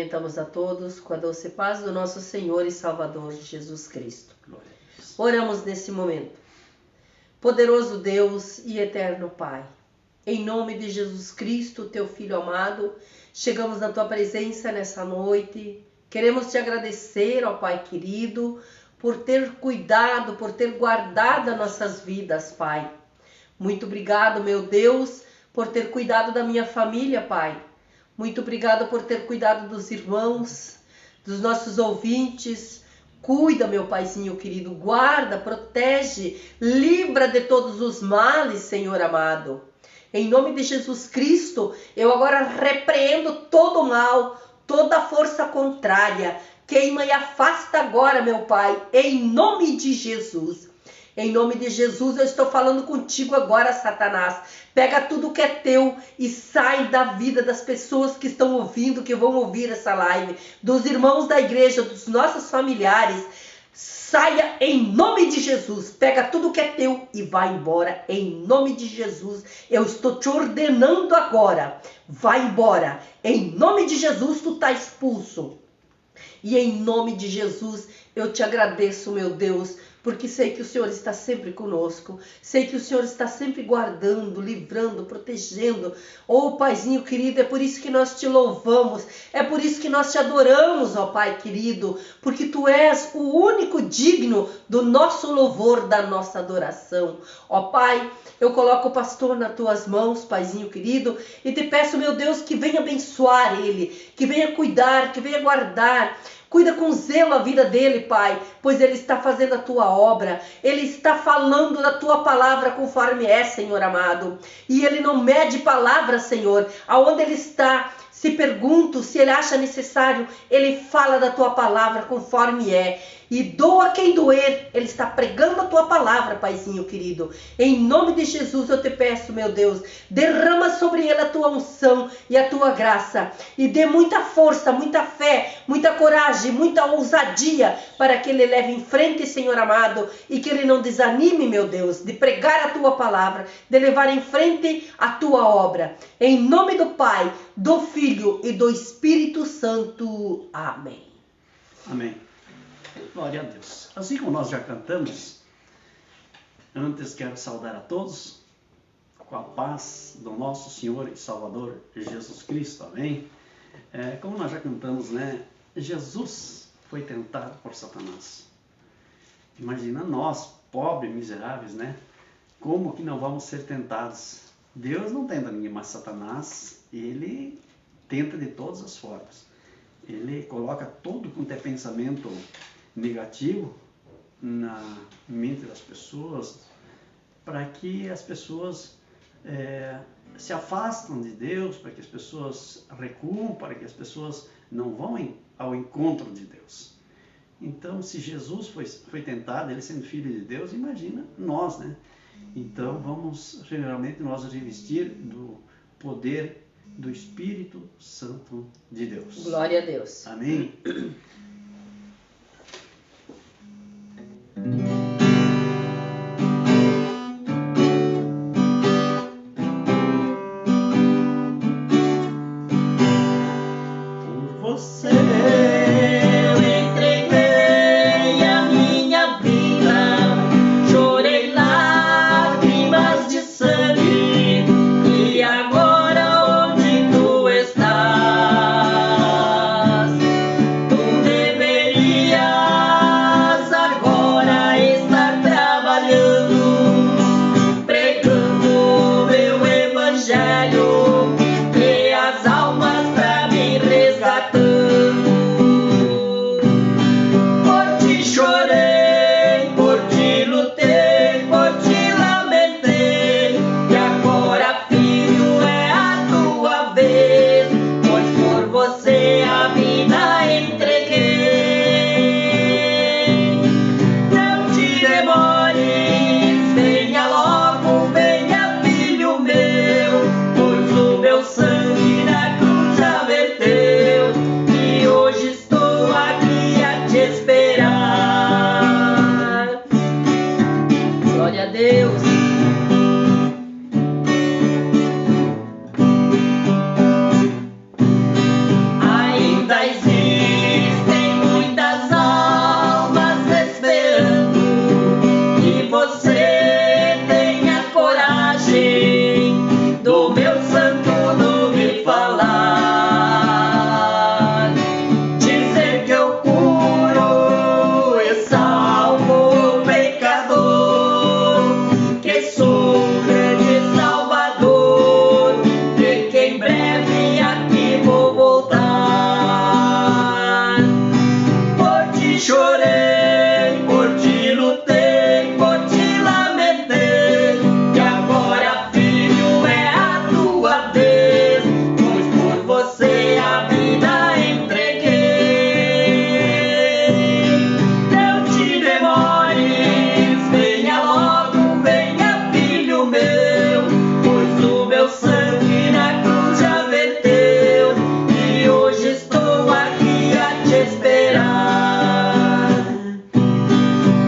cumprimentamos a todos com a doce paz do nosso Senhor e Salvador Jesus Cristo. Oramos nesse momento. Poderoso Deus e eterno Pai, em nome de Jesus Cristo, teu Filho amado, chegamos na tua presença nessa noite. Queremos te agradecer, ó Pai querido, por ter cuidado, por ter guardado as nossas vidas, Pai. Muito obrigado, meu Deus, por ter cuidado da minha família, Pai. Muito obrigado por ter cuidado dos irmãos, dos nossos ouvintes. Cuida, meu Paizinho querido, guarda, protege, livra de todos os males, Senhor amado. Em nome de Jesus Cristo, eu agora repreendo todo o mal, toda força contrária. Queima e afasta agora, meu Pai, em nome de Jesus. Em nome de Jesus, eu estou falando contigo agora, Satanás. Pega tudo que é teu e sai da vida das pessoas que estão ouvindo, que vão ouvir essa live, dos irmãos da igreja, dos nossos familiares. Saia em nome de Jesus. Pega tudo que é teu e vai embora em nome de Jesus. Eu estou te ordenando agora. Vai embora. Em nome de Jesus, tu está expulso. E em nome de Jesus, eu te agradeço, meu Deus, porque sei que o Senhor está sempre conosco, sei que o Senhor está sempre guardando, livrando, protegendo. Oh, Paizinho querido, é por isso que nós te louvamos, é por isso que nós te adoramos, ó Pai querido, porque tu és o único digno do nosso louvor, da nossa adoração. Ó Pai, eu coloco o pastor nas tuas mãos, Paizinho querido, e te peço, meu Deus, que venha abençoar ele, que venha cuidar, que venha guardar. Cuida com zelo a vida dele, Pai, pois ele está fazendo a tua obra. Ele está falando da tua palavra conforme é, Senhor amado. E ele não mede palavras, Senhor. Aonde ele está, se pergunto, se ele acha necessário, ele fala da tua palavra conforme é. E doa quem doer, ele está pregando a tua palavra, Paizinho querido. Em nome de Jesus eu te peço, meu Deus, derrama sobre ele a tua unção e a tua graça. E dê muita força, muita fé, muita coragem, muita ousadia para que ele leve em frente, Senhor amado. E que ele não desanime, meu Deus, de pregar a tua palavra, de levar em frente a tua obra. Em nome do Pai, do Filho e do Espírito Santo. Amém. Amém. Glória a Deus. Assim como nós já cantamos, antes quero saudar a todos com a paz do nosso Senhor e Salvador Jesus Cristo. Amém? Como nós já cantamos, né? Jesus foi tentado por Satanás. Imagina nós, pobres, miseráveis, né? Como que não vamos ser tentados? Deus não tenta ninguém, mas Satanás, ele tenta de todas as formas. Ele coloca todo quanto é pensamento negativo na mente das pessoas, para que as pessoas se afastem de Deus, para que as pessoas recuam, para que as pessoas não vão ao encontro de Deus. Então, se Jesus foi tentado, ele sendo filho de Deus, imagina nós, né? Então, vamos realmente nós revestir do poder do Espírito Santo de Deus. Glória a Deus. Amém? Onde chorei, por ti lutei, por ti lamentei, e agora, filho, é a tua vez, pois por você a vida entreguei. Não te demores, venha logo, venha, filho meu, pois o meu sangue na cruz já verteu, e hoje estou aqui a te esperar.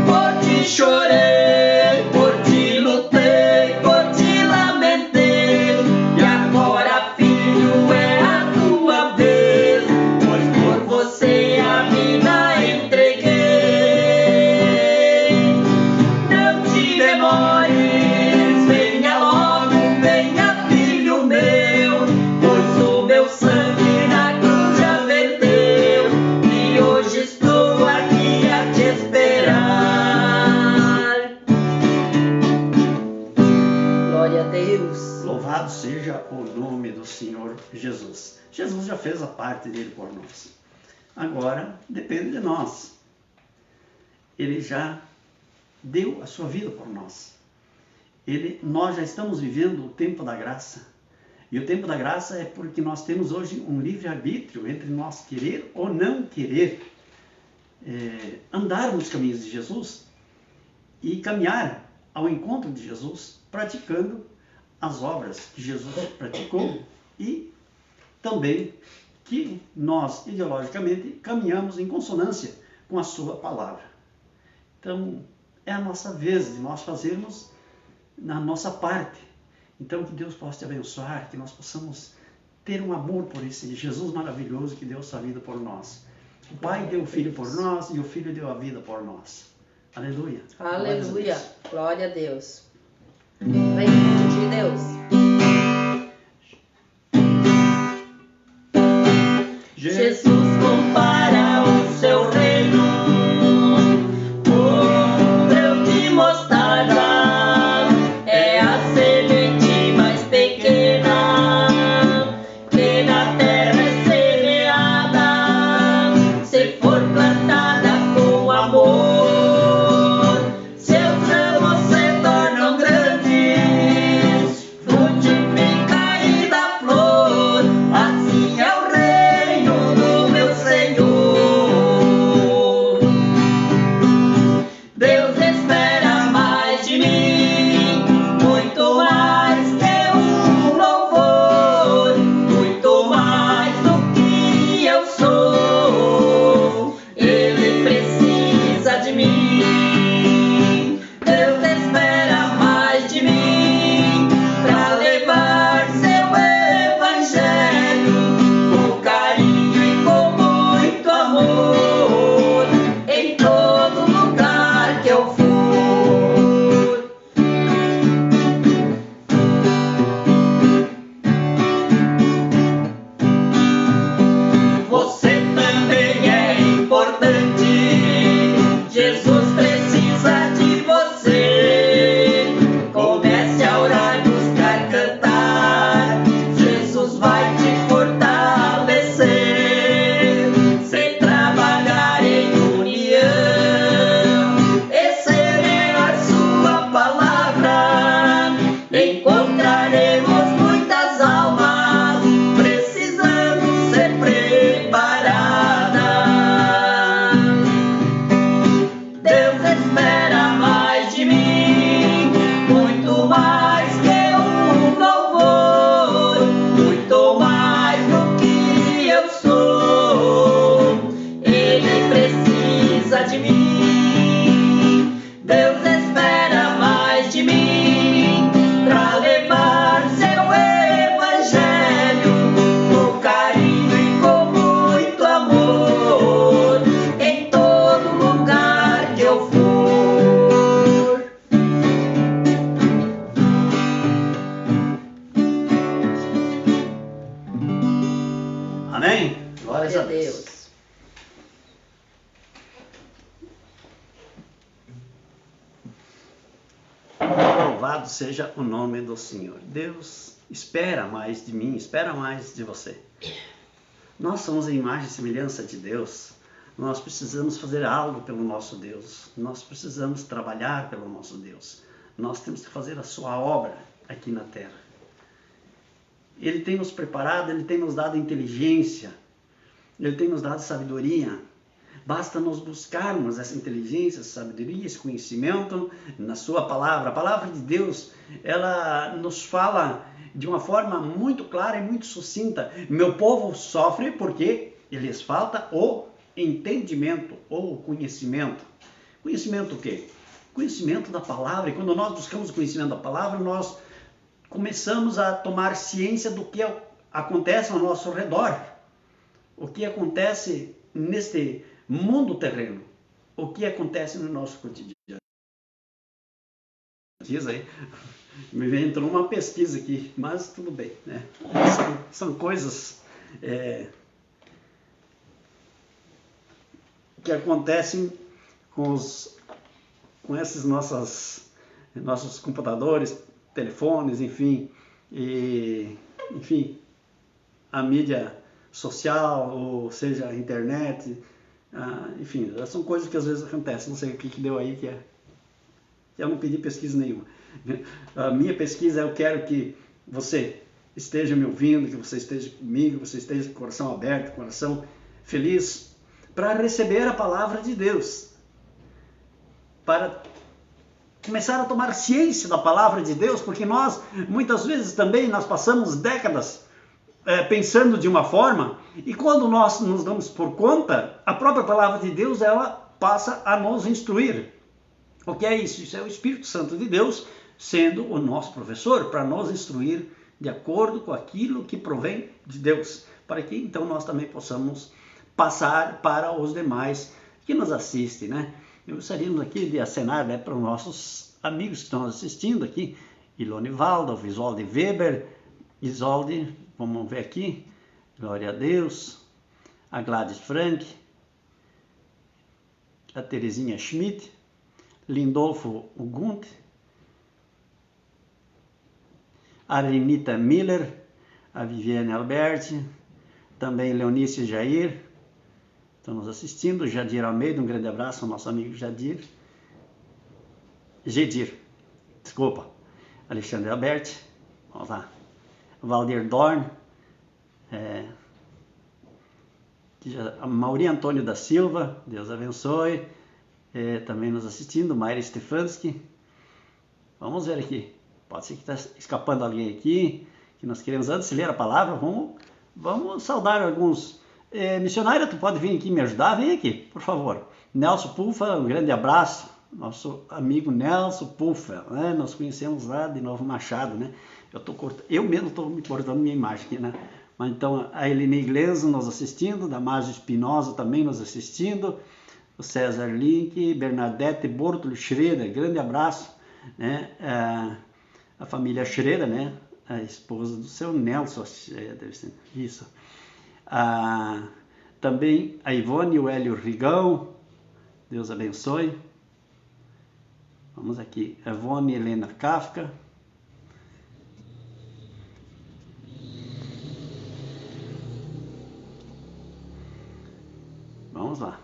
Por ti chorei, por ti lutei, por ti lamentei, e agora, filho, é a tua vez, pois por você a vida entreguei. Não te demores, venha logo, venha, filho meu, pois o meu sangue na cruz já verteu, e hoje estou aqui a te esperar. Glória a Deus. Louvado seja o nome do Senhor Jesus. Jesus já fez a parte dele por nós. Agora depende de nós. Ele já deu a sua vida por nós. Nós já estamos vivendo o tempo da graça. E o tempo da graça é porque nós temos hoje um livre-arbítrio entre nós querer ou não querer andar nos caminhos de Jesus e caminhar ao encontro de Jesus, praticando as obras que Jesus praticou e também que nós, ideologicamente, caminhamos em consonância com a sua palavra. Então, é a nossa vez de nós fazermos na nossa parte. Então, que Deus possa te abençoar, que nós possamos ter um amor por esse Jesus maravilhoso que deu sua vida por nós. O Pai deu o Filho por nós e o Filho deu a vida por nós. Aleluia. Aleluia. Glória a Deus. Reino de Deus. Jesus compara o seu reino com grão de mostarda, é a semente mais pequena que na terra é semeada. Se for plantada com amor, seus ramos se tornam grandes, frutifica e dá flor. Assim é o reino do meu Senhor. Deus espera mais de mim, muito mais que um louvor, muito mais do que eu sou. Ele precisa de mim. Deus espera mais de mim para levar seu evangelho com carinho e com muito amor em todo lugar que eu for. Você também é importante. Jesus precisa de você. Comece a orar, buscar, cantar. Jesus vai te fortalecer. Se trabalhar em união e semear sua palavra, encontraremos muitas almas precisando ser preparadas. Deus espera mais de mim, muito mais que um louvor, muito mais do que eu sou. Ele precisa de mim. Deus espera mais de mim para levar seu evangelho com carinho e com muito amor em todo lugar que eu for. Amém? Glórias Glória a Deus. Louvado seja o nome do Senhor. Deus espera mais de mim, espera mais de você. Nós somos a imagem e semelhança de Deus. Nós precisamos fazer algo pelo nosso Deus. Nós precisamos trabalhar pelo nosso Deus. Nós temos que fazer a sua obra aqui na terra. Ele tem nos preparado, Ele tem nos dado inteligência, Ele tem nos dado sabedoria. Basta nós buscarmos essa inteligência, essa sabedoria, esse conhecimento na sua palavra. A palavra de Deus, ela nos fala de uma forma muito clara e muito sucinta. Meu povo sofre porque lhes falta o entendimento ou o conhecimento. Conhecimento o quê? Conhecimento da palavra. E quando nós buscamos o conhecimento da palavra, nós começamos a tomar ciência do que acontece ao nosso redor. O que acontece neste mundo terreno. O que acontece no nosso cotidiano. Diz aí, me entrou uma pesquisa aqui, mas tudo bem, né? São coisas que acontecem com esses nossos computadores, telefones, enfim, a mídia social, ou seja, a internet, enfim, são coisas que às vezes acontecem. Não sei o que deu aí, que eu não pedi pesquisa nenhuma. A minha pesquisa, eu quero que você esteja me ouvindo, que você esteja comigo, que você esteja com o coração aberto, coração feliz, para receber a palavra de Deus, para começar a tomar ciência da palavra de Deus, porque nós, muitas vezes também, nós passamos décadas pensando de uma forma, e quando nós nos damos por conta, a própria palavra de Deus, ela passa a nos instruir. O que é isso? Isso é o Espírito Santo de Deus sendo o nosso professor, para nos instruir de acordo com aquilo que provém de Deus, para que então nós também possamos passar para os demais que nos assistem, né? Eu gostaríamos aqui de acenar, né, para os nossos amigos que estão assistindo aqui, Ilone Valda, Isolde Weber, Isolde, vamos ver aqui, glória a Deus, a Gladys Frank, a Terezinha Schmidt, Lindolfo Ugunt, a Renita Miller, a Viviane Alberti, também Leonice Jair, estão nos assistindo, Jadir Almeida, um grande abraço ao nosso amigo Gedir, Alexandre Alberti, vamos lá, Valdir Dorn, Mauri Antônio da Silva, Deus abençoe, também nos assistindo, Mayra Stefanski. Vamos ver aqui, pode ser que está escapando alguém aqui, que nós queremos, antes de ler a palavra, vamos saudar alguns. Missionária, tu pode vir aqui me ajudar? Vem aqui, por favor. Nelson Puffa, um grande abraço, nosso amigo Nelson Puffa, né? Nós conhecemos lá de Novo Machado, né? Eu mesmo estou me cortando minha imagem aqui, né? Mas então, a Eline Iglesias nos assistindo, Damásio Espinosa também nos assistindo, o César Link, Bernadette Bortolo Schroeder, grande abraço, né? A família Schroeder, né? A esposa do seu Nelson, deve ser isso. Também a Ivone e o Hélio Rigão, Deus abençoe. Vamos aqui, a Ivone Helena Kafka. Vamos lá.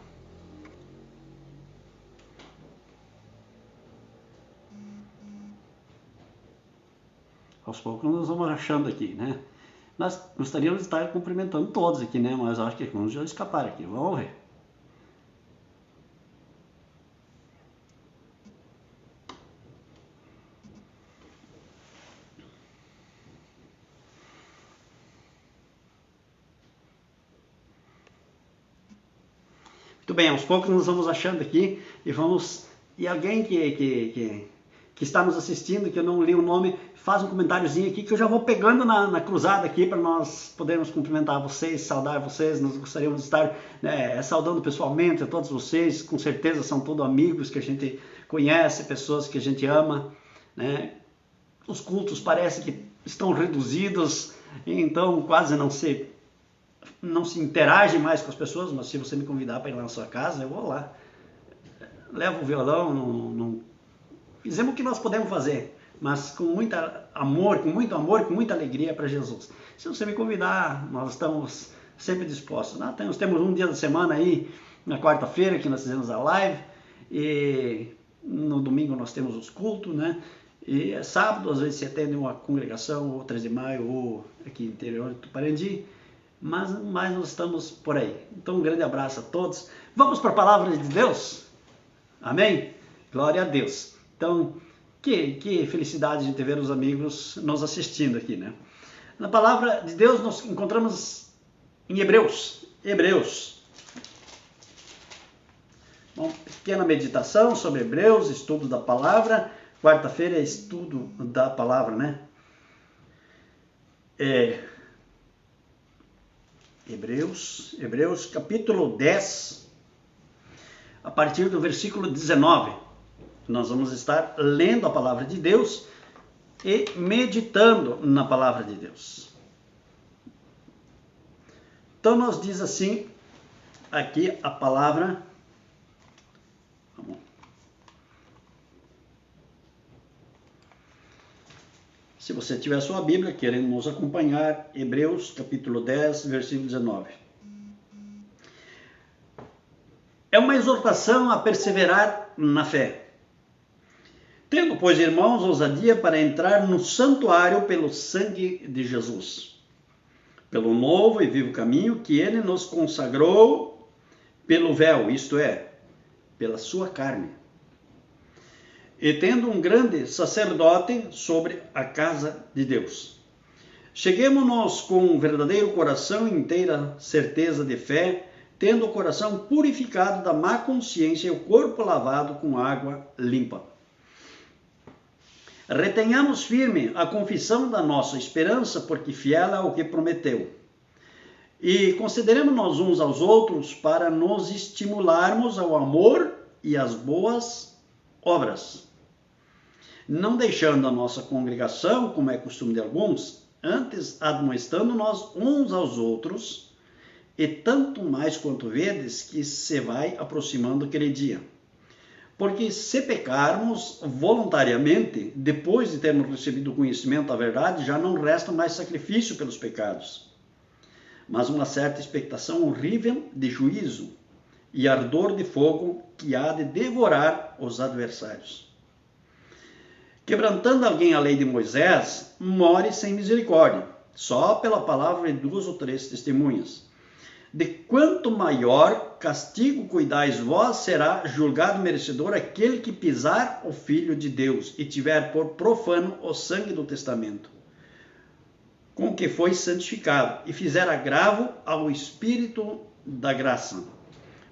Aos poucos nós vamos achando aqui, né? Nós gostaríamos de estar cumprimentando todos aqui, né? Mas acho que alguns já escaparam aqui. Vamos ver. Muito bem, aos poucos nós vamos achando aqui e alguém que está nos assistindo, que eu não li o nome, faz um comentáriozinho aqui que eu já vou pegando na cruzada aqui para nós podermos cumprimentar vocês, saudar vocês. Nós gostaríamos de estar saudando pessoalmente a todos vocês, com certeza são todos amigos que a gente conhece, pessoas que a gente ama, né? Os cultos parece que estão reduzidos, então quase não se interage mais com as pessoas, mas se você me convidar para ir lá na sua casa, eu vou lá. Levo o violão, fizemos o que nós podemos fazer, mas com muito amor, com muita alegria para Jesus. Se você me convidar, nós estamos sempre dispostos. Nós temos um dia da semana aí, na quarta-feira que nós fizemos a live, e no domingo nós temos os cultos, né? E é sábado, às vezes se atende uma congregação, ou 3 de maio, ou aqui no interior de Tuparendi, mas nós estamos por aí. Então um grande abraço a todos. Vamos para a palavra de Deus? Amém? Glória a Deus. Então, que felicidade de ver os amigos nos assistindo aqui, né? Na palavra de Deus nós encontramos em Hebreus. Uma pequena meditação sobre Hebreus, estudo da palavra. Quarta-feira é estudo da palavra, né? Hebreus capítulo 10, a partir do versículo 19. Nós vamos estar lendo a palavra de Deus e meditando na palavra de Deus. Então nos diz assim, aqui a palavra. Se você tiver a sua Bíblia, querendo nos acompanhar, Hebreus capítulo 10, versículo 19. É uma exortação a perseverar na fé. Tendo, pois, irmãos, ousadia para entrar no santuário pelo sangue de Jesus, pelo novo e vivo caminho que ele nos consagrou pelo véu, isto é, pela sua carne. E tendo um grande sacerdote sobre a casa de Deus. Cheguemo-nos com um verdadeiro coração e inteira certeza de fé, tendo o coração purificado da má consciência e o corpo lavado com água limpa. Retenhamos firme a confissão da nossa esperança, porque fiel é o que prometeu. E consideremos-nos uns aos outros para nos estimularmos ao amor e às boas obras. Não deixando a nossa congregação, como é costume de alguns, antes admoestando nós uns aos outros, e tanto mais quanto vedes que se vai aproximando aquele dia. Porque se pecarmos voluntariamente, depois de termos recebido o conhecimento da verdade, já não resta mais sacrifício pelos pecados, mas uma certa expectação horrível de juízo e ardor de fogo que há de devorar os adversários. Quebrantando alguém a lei de Moisés, morre sem misericórdia, só pela palavra de 2 ou 3 testemunhas. De quanto maior castigo cuidais vós, será julgado merecedor aquele que pisar o Filho de Deus e tiver por profano o sangue do testamento, com que foi santificado, e fizer agravo ao Espírito da graça.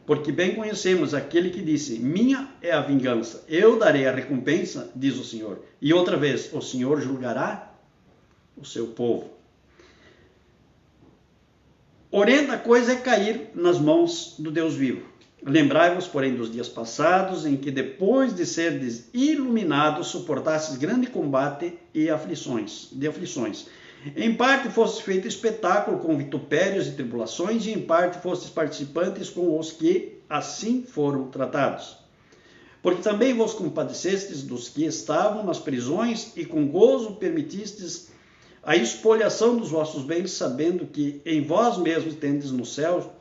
Porque bem conhecemos aquele que disse, minha é a vingança, eu darei a recompensa, diz o Senhor. E outra vez, o Senhor julgará o seu povo. Horrenda coisa é cair nas mãos do Deus vivo. Lembrai-vos, porém, dos dias passados, em que depois de serdes iluminados, suportastes grande combate e aflições. Em parte fostes feito espetáculo com vitupérios e tribulações, e em parte fostes participantes com os que assim foram tratados. Porque também vos compadecestes dos que estavam nas prisões, e com gozo permitistes a expoliação dos vossos bens, sabendo que em vós mesmos tendes no céu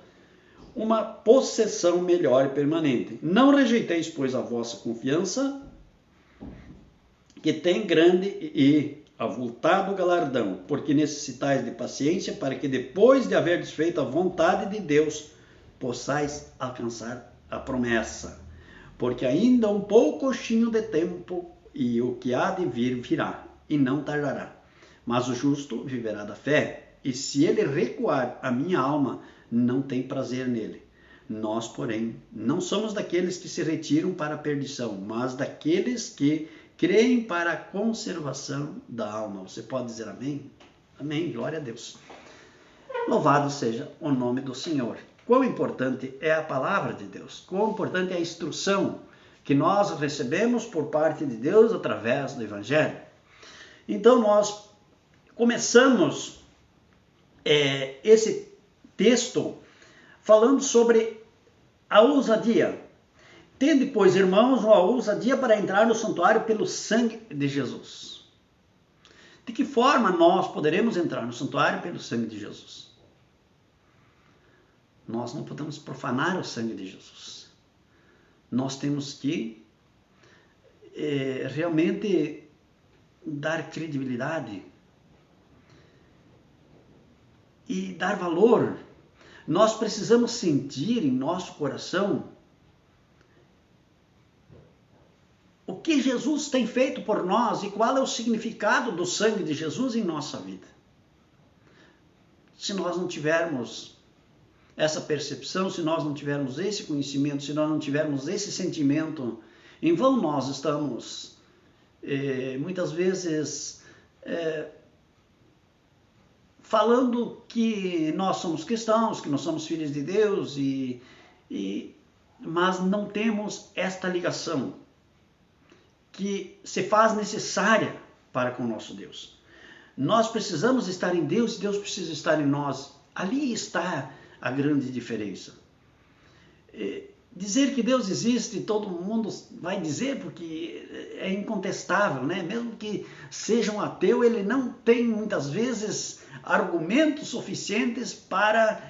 uma possessão melhor e permanente. Não rejeiteis, pois, a vossa confiança, que tem grande e avultado galardão, porque necessitais de paciência, para que depois de haverdes feito a vontade de Deus, possais alcançar a promessa. Porque ainda um poucochinho de tempo, e o que há de vir virá, e não tardará. Mas o justo viverá da fé, e se ele recuar, a minha alma não tem prazer nele. Nós, porém, não somos daqueles que se retiram para a perdição, mas daqueles que creem para a conservação da alma. Você pode dizer amém? Amém, glória a Deus. Louvado seja o nome do Senhor. Quão importante é a palavra de Deus, quão importante é a instrução que nós recebemos por parte de Deus através do Evangelho. Então nós começamos esse texto falando sobre a ousadia. Tende, pois, irmãos, uma ousadia para entrar no santuário pelo sangue de Jesus. De que forma nós poderemos entrar no santuário pelo sangue de Jesus? Nós não podemos profanar o sangue de Jesus. Nós temos que realmente dar credibilidade e dar valor. Nós precisamos sentir em nosso coração o que Jesus tem feito por nós e qual é o significado do sangue de Jesus em nossa vida. Se nós não tivermos essa percepção, se nós não tivermos esse conhecimento, se nós não tivermos esse sentimento, em vão nós estamos muitas vezes falando que nós somos cristãos, que nós somos filhos de Deus, mas não temos esta ligação que se faz necessária para com o nosso Deus. Nós precisamos estar em Deus e Deus precisa estar em nós. Ali está a grande diferença. Dizer que Deus existe, todo mundo vai dizer, porque é incontestável, né? Mesmo que seja um ateu, ele não tem muitas vezes argumentos suficientes para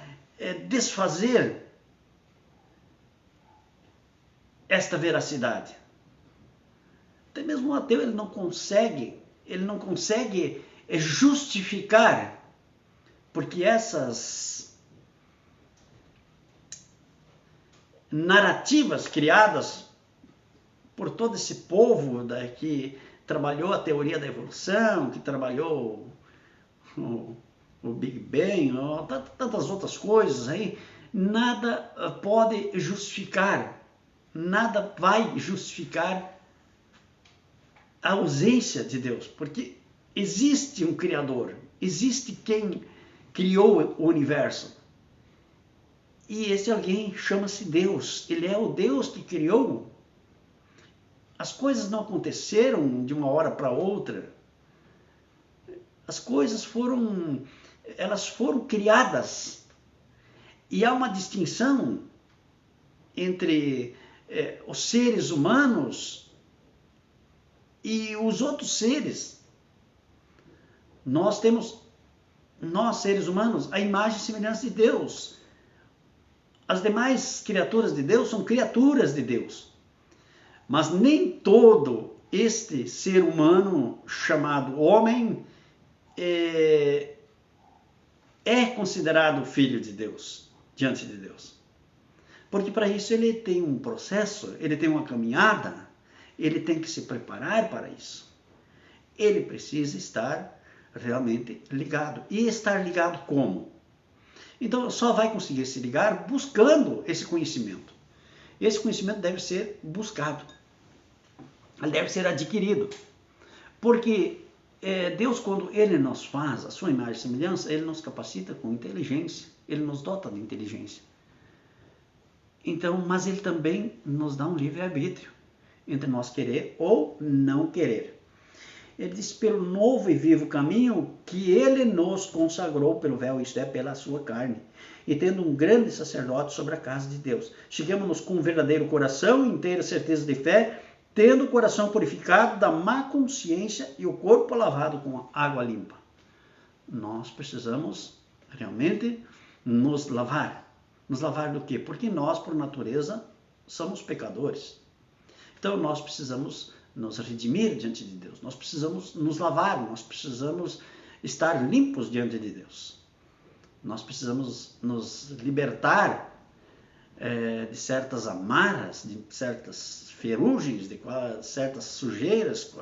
desfazer esta veracidade. Até mesmo um ateu ele não consegue justificar, porque essas narrativas criadas por todo esse povo que trabalhou a teoria da evolução, que trabalhou o Big Bang, tantas outras coisas aí, nada pode justificar, nada vai justificar a ausência de Deus, porque existe um Criador, existe quem criou o universo. E esse alguém chama-se Deus. Ele é o Deus que criou. As coisas não aconteceram de uma hora para outra. As coisas foram criadas. E há uma distinção entre os seres humanos e os outros seres. Nós seres humanos, a imagem e semelhança de Deus. As demais criaturas de Deus são criaturas de Deus. Mas nem todo este ser humano chamado homem é considerado filho de Deus, diante de Deus. Porque para isso ele tem um processo, ele tem uma caminhada, ele tem que se preparar para isso. Ele precisa estar realmente ligado. E estar ligado como? Então só vai conseguir se ligar buscando esse conhecimento. Esse conhecimento deve ser buscado. Ele deve ser adquirido. Porque Deus, quando Ele nos faz a sua imagem e semelhança, Ele nos capacita com inteligência. Ele nos dota de inteligência. Então, mas Ele também nos dá um livre-arbítrio entre nós querer ou não querer. Ele diz, pelo novo e vivo caminho que Ele nos consagrou pelo véu, isto é, pela sua carne, e tendo um grande sacerdote sobre a casa de Deus. Cheguemos-nos com um verdadeiro coração, inteira certeza de fé, tendo o coração purificado da má consciência e o corpo lavado com água limpa. Nós precisamos realmente nos lavar. Nos lavar do quê? Porque nós, por natureza, somos pecadores. Então nós precisamos nos redimir diante de Deus, nós precisamos nos lavar, nós precisamos estar limpos diante de Deus. Nós precisamos nos libertar de certas amarras, de certas ferugens, de certas sujeiras,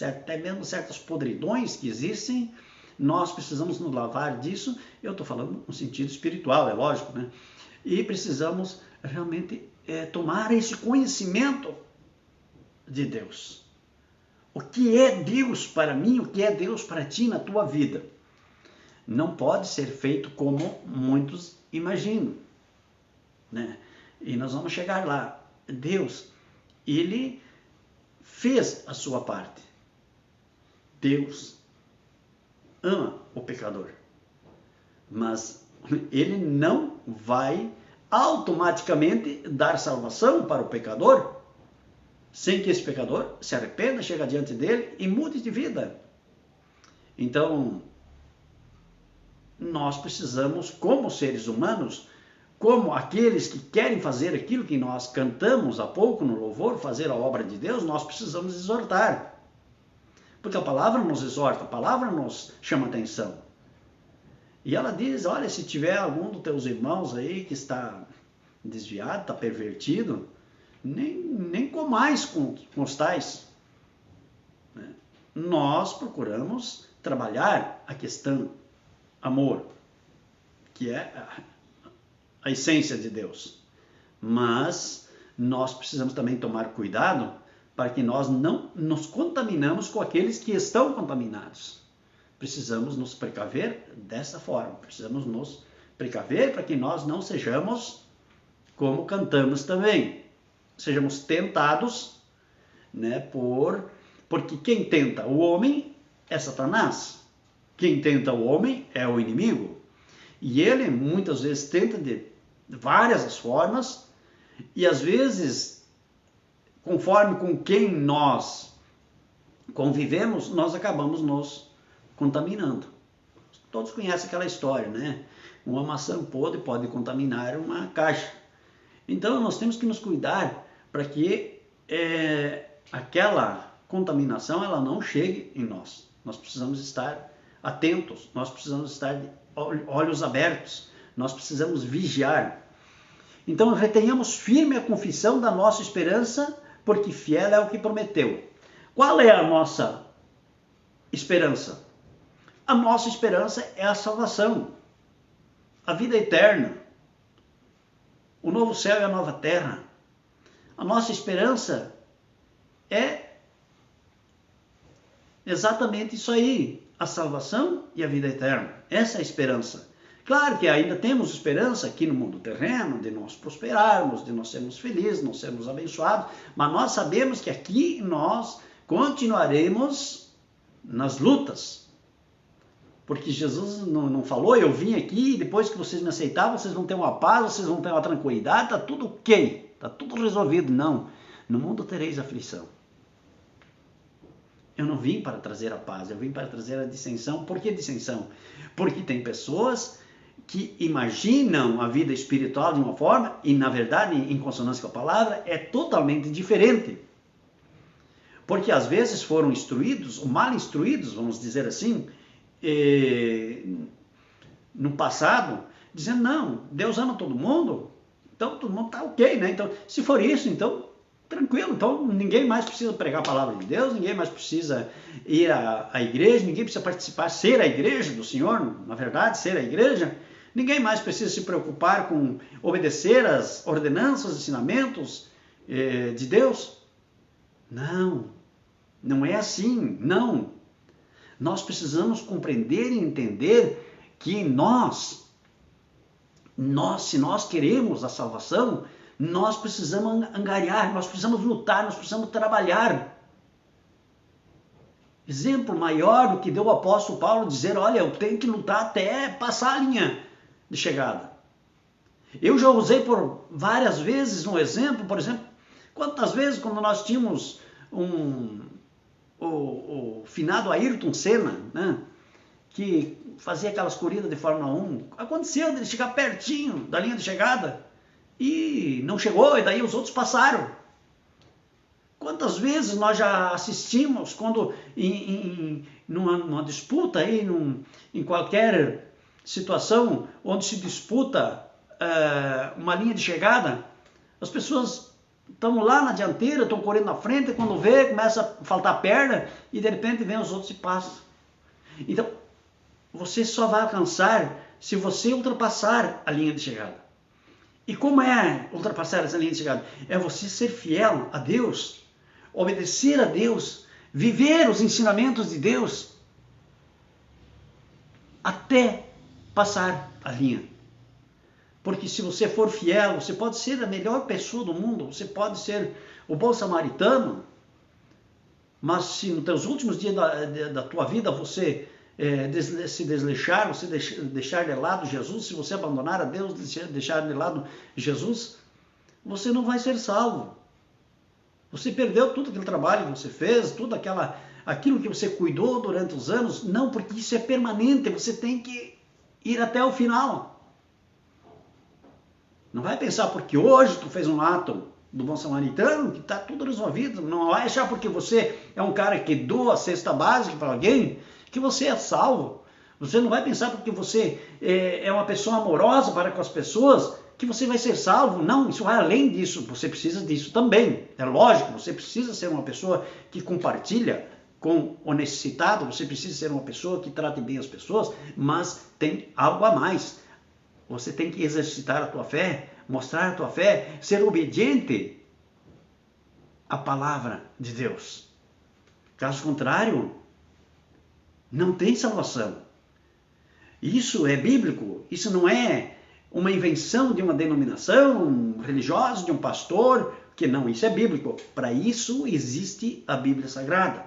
até mesmo certas podridões que existem. Nós precisamos nos lavar disso. Eu estou falando no sentido espiritual, é lógico, né? E precisamos realmente tomar esse conhecimento de Deus. O que é Deus para mim, o que é Deus para ti na tua vida? Não pode ser feito como muitos imaginam, né? E nós vamos chegar lá. Deus, Ele fez a sua parte. Deus ama o pecador, mas Ele não vai automaticamente dar salvação para o pecador sem que esse pecador se arrependa, chegue diante dele e mude de vida. Então, nós precisamos, como seres humanos, como aqueles que querem fazer aquilo que nós cantamos há pouco no louvor, fazer a obra de Deus, nós precisamos exortar. Porque a palavra nos exorta, a palavra nos chama atenção. E ela diz, olha, se tiver algum dos teus irmãos aí que está desviado, está pervertido, nem comais com os tais. Nós procuramos trabalhar a questão amor, que é a essência de Deus. Mas nós precisamos também tomar cuidado para que nós não nos contaminamos com aqueles que estão contaminados. Precisamos nos precaver dessa forma. Precisamos nos precaver para que nós não sejamos como cantamos também. Sejamos tentados, né, porque quem tenta o homem é Satanás. Quem tenta o homem é o inimigo. E ele muitas vezes tenta de várias as formas, e às vezes, conforme com quem nós convivemos, nós acabamos nos contaminando. Todos conhecem aquela história, né? Uma maçã podre pode contaminar uma caixa. Então nós temos que nos cuidar para que aquela contaminação ela não chegue em nós. Nós precisamos estar atentos, nós precisamos estar de olhos abertos, nós precisamos vigiar. Então retenhamos firme a confissão da nossa esperança, porque fiel é o que prometeu. Qual é a nossa esperança? A nossa esperança é a salvação, a vida eterna, o novo céu e a nova terra. A nossa esperança é exatamente isso aí, a salvação e a vida eterna. Essa é a esperança. Claro que ainda temos esperança aqui no mundo terreno, de nós prosperarmos, de nós sermos felizes, nós sermos abençoados, mas nós sabemos que aqui nós continuaremos nas lutas. Porque Jesus não falou, eu vim aqui e depois que vocês me aceitaram, vocês vão ter uma paz, vocês vão ter uma tranquilidade, está tudo ok, está tudo resolvido. Não, no mundo tereis aflição. Eu não vim para trazer a paz, eu vim para trazer a dissensão. Por que dissensão? Porque tem pessoas que imaginam a vida espiritual de uma forma e, na verdade, em consonância com a palavra, é totalmente diferente. Porque às vezes foram instruídos, ou mal instruídos, vamos dizer assim, no passado, dizendo, não, Deus ama todo mundo, então todo mundo está ok, né? Então, se for isso, então, tranquilo, então ninguém mais precisa pregar a palavra de Deus, ninguém mais precisa ir à igreja, ninguém precisa participar, ser a igreja do Senhor, na verdade, ser a igreja, ninguém mais precisa se preocupar com obedecer as ordenanças, ensinamentos de Deus. Não, não é assim, não. Nós precisamos compreender e entender que se nós queremos a salvação, nós precisamos angariar, nós precisamos lutar, nós precisamos trabalhar. Exemplo maior do que deu o apóstolo Paulo dizer, olha, eu tenho que lutar até passar a linha de chegada. Eu já usei por várias vezes um exemplo, por exemplo, quantas vezes quando nós tínhamos o finado Ayrton Senna, né, que fazia aquelas corridas de Fórmula 1, aconteceu de chegar pertinho da linha de chegada e não chegou, e daí os outros passaram. Quantas vezes nós já assistimos quando numa disputa, aí, em qualquer situação onde se disputa uma linha de chegada, as pessoas estão lá na dianteira, estão correndo na frente, e quando vê, começa a faltar perna, e de repente vem os outros e passam. Então, você só vai alcançar se você ultrapassar a linha de chegada. E como é ultrapassar essa linha de chegada? É você ser fiel a Deus, obedecer a Deus, viver os ensinamentos de Deus, até passar a linha. Porque se você for fiel, você pode ser a melhor pessoa do mundo, você pode ser o bom samaritano, mas se nos teus últimos dias da tua vida você se desleixar, você deixar de lado Jesus, se você abandonar a Deus, deixar de lado Jesus, você não vai ser salvo. Você perdeu tudo aquele trabalho que você fez, tudo aquilo que você cuidou durante os anos. Não, porque isso é permanente, você tem que ir até o final. Não vai pensar porque hoje tu fez um ato do bom samaritano que está tudo resolvido. Não vai achar porque você é um cara que doa a cesta básica para alguém que você é salvo. Você não vai pensar porque você é uma pessoa amorosa para com as pessoas que você vai ser salvo. Não, isso vai além disso. Você precisa disso também. É lógico, você precisa ser uma pessoa que compartilha com o necessitado. Você precisa ser uma pessoa que trate bem as pessoas, mas tem algo a mais. Você tem que exercitar a tua fé, mostrar a tua fé, ser obediente à palavra de Deus. Caso contrário, não tem salvação. Isso é bíblico, isso não é uma invenção de uma denominação religiosa, de um pastor, que não, isso é bíblico. Para isso existe a Bíblia Sagrada.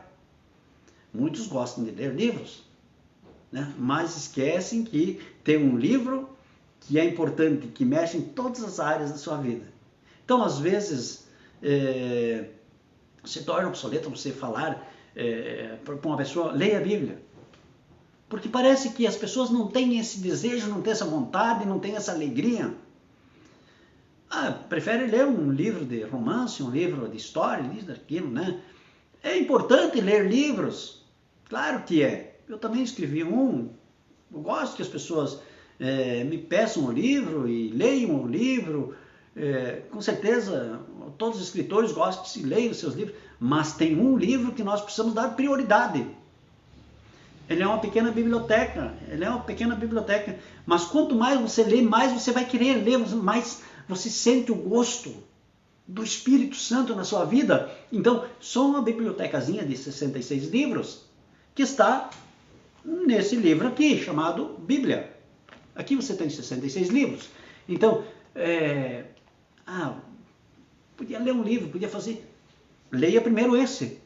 Muitos gostam de ler livros, né? Mas esquecem que tem um livro que é importante, que mexe em todas as áreas da sua vida. Então, às vezes, se torna obsoleto você falar para uma pessoa, leia a Bíblia. Porque parece que as pessoas não têm esse desejo, não têm essa vontade, não têm essa alegria. Prefere ler um livro de romance, um livro de história, isso, daquilo, né? É importante ler livros, claro que é. Eu também escrevi um. Eu gosto que as pessoas me peçam o livro e leiam o livro. Com certeza, todos os escritores gostam que se leiam os seus livros, mas tem um livro que nós precisamos dar prioridade. Ele é uma pequena biblioteca, mas quanto mais você lê, mais você vai querer ler, mais você sente o gosto do Espírito Santo na sua vida. Então, só uma bibliotecazinha de 66 livros que está nesse livro aqui, chamado Bíblia. Aqui você tem 66 livros. Então, podia ler um livro, podia fazer. Leia primeiro esse.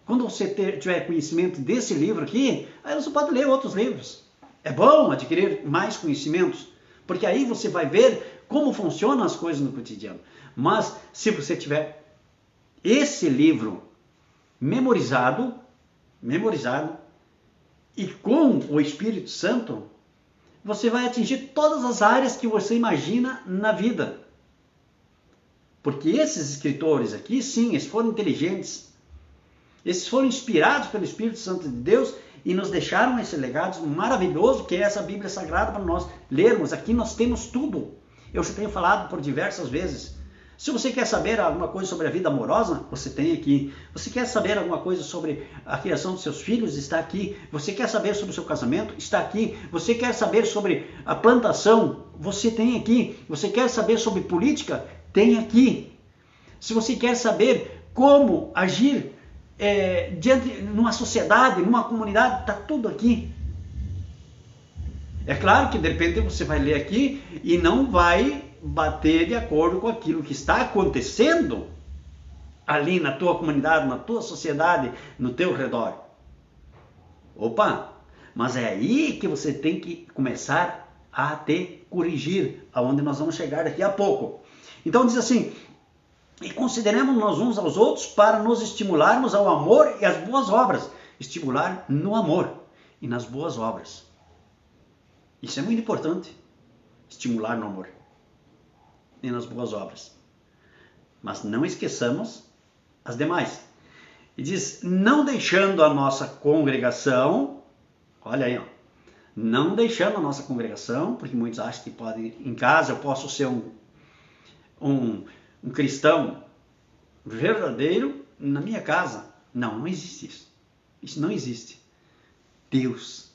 Quando você tiver conhecimento desse livro aqui, aí você pode ler outros livros. É bom adquirir mais conhecimentos, porque aí você vai ver como funcionam as coisas no cotidiano. Mas se você tiver esse livro memorizado e com o Espírito Santo, você vai atingir todas as áreas que você imagina na vida. Porque esses escritores aqui, sim, eles foram inteligentes. Esses foram inspirados pelo Espírito Santo de Deus e nos deixaram esse legado maravilhoso que é essa Bíblia Sagrada para nós lermos. Aqui nós temos tudo. Eu já tenho falado por diversas vezes. Se você quer saber alguma coisa sobre a vida amorosa, você tem aqui. Você quer saber alguma coisa sobre a criação dos seus filhos, está aqui. Você quer saber sobre o seu casamento, está aqui. Você quer saber sobre a plantação, você tem aqui. Você quer saber sobre política, tem aqui. Se você quer saber como agir numa sociedade, numa comunidade, está tudo aqui. É claro que de repente você vai ler aqui e não vai bater de acordo com aquilo que está acontecendo ali na tua comunidade, na tua sociedade, no teu redor. Opa, mas é aí que você tem que começar a te corrigir, aonde nós vamos chegar daqui a pouco. Então diz assim: e consideremos nós uns aos outros para nos estimularmos ao amor e às boas obras. Estimular no amor e nas boas obras. Isso é muito importante. Estimular no amor e nas boas obras. Mas não esqueçamos as demais. E diz, não deixando a nossa congregação, olha aí, não deixando a nossa congregação, porque muitos acham que podem, em casa eu posso ser um cristão verdadeiro na minha casa. Não existe isso. Isso não existe. Deus,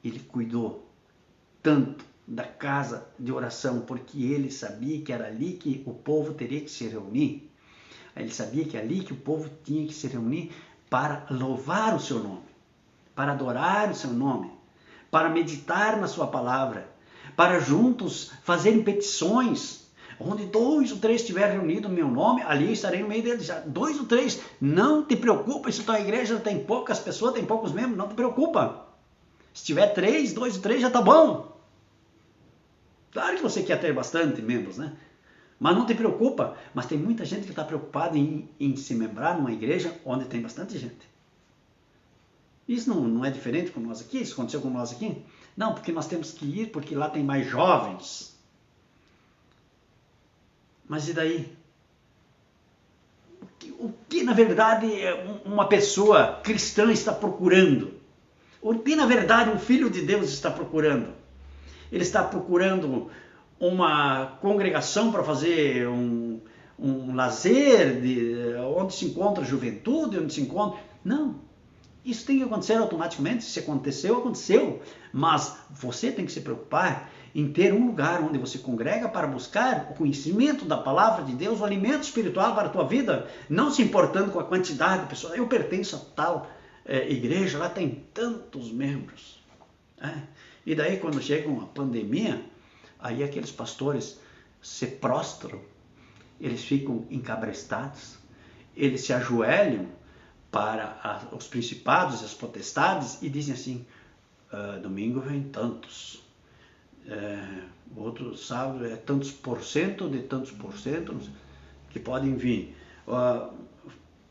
Ele cuidou tanto da casa de oração, porque Ele sabia que era ali que o povo teria que se reunir. Ele sabia que é ali que o povo tinha que se reunir para louvar o seu nome, para adorar o seu nome, para meditar na sua palavra, para juntos fazerem petições. Onde 2 ou 3 estiverem reunidos no meu nome, ali eu estarei no meio deles. 2 ou 3, não te preocupa se tua igreja tem poucas pessoas, tem poucos membros, não te preocupa. Se tiver 2 ou 3 já está bom. Claro que você quer ter bastante membros, né? Mas não te preocupa. Mas tem muita gente que está preocupada em se membrar numa igreja onde tem bastante gente. Isso não é diferente com nós aqui? Isso aconteceu com nós aqui? Não, porque nós temos que ir porque lá tem mais jovens. Mas e daí? O que na verdade uma pessoa cristã está procurando? O que na verdade um filho de Deus está procurando? Ele está procurando uma congregação para fazer um lazer, onde se encontra a juventude, onde se encontra... Não, isso tem que acontecer automaticamente. Se aconteceu, aconteceu. Mas você tem que se preocupar em ter um lugar onde você congrega para buscar o conhecimento da palavra de Deus, o alimento espiritual para a tua vida, não se importando com a quantidade de pessoas. Eu pertenço a tal igreja, lá tem tantos membros. E daí quando chega uma pandemia, aí aqueles pastores se prostram, eles ficam encabrestados, eles se ajoelham para os principados e as potestades e dizem assim, domingo vem tantos, outro sábado é tantos por cento de tantos por cento que podem vir.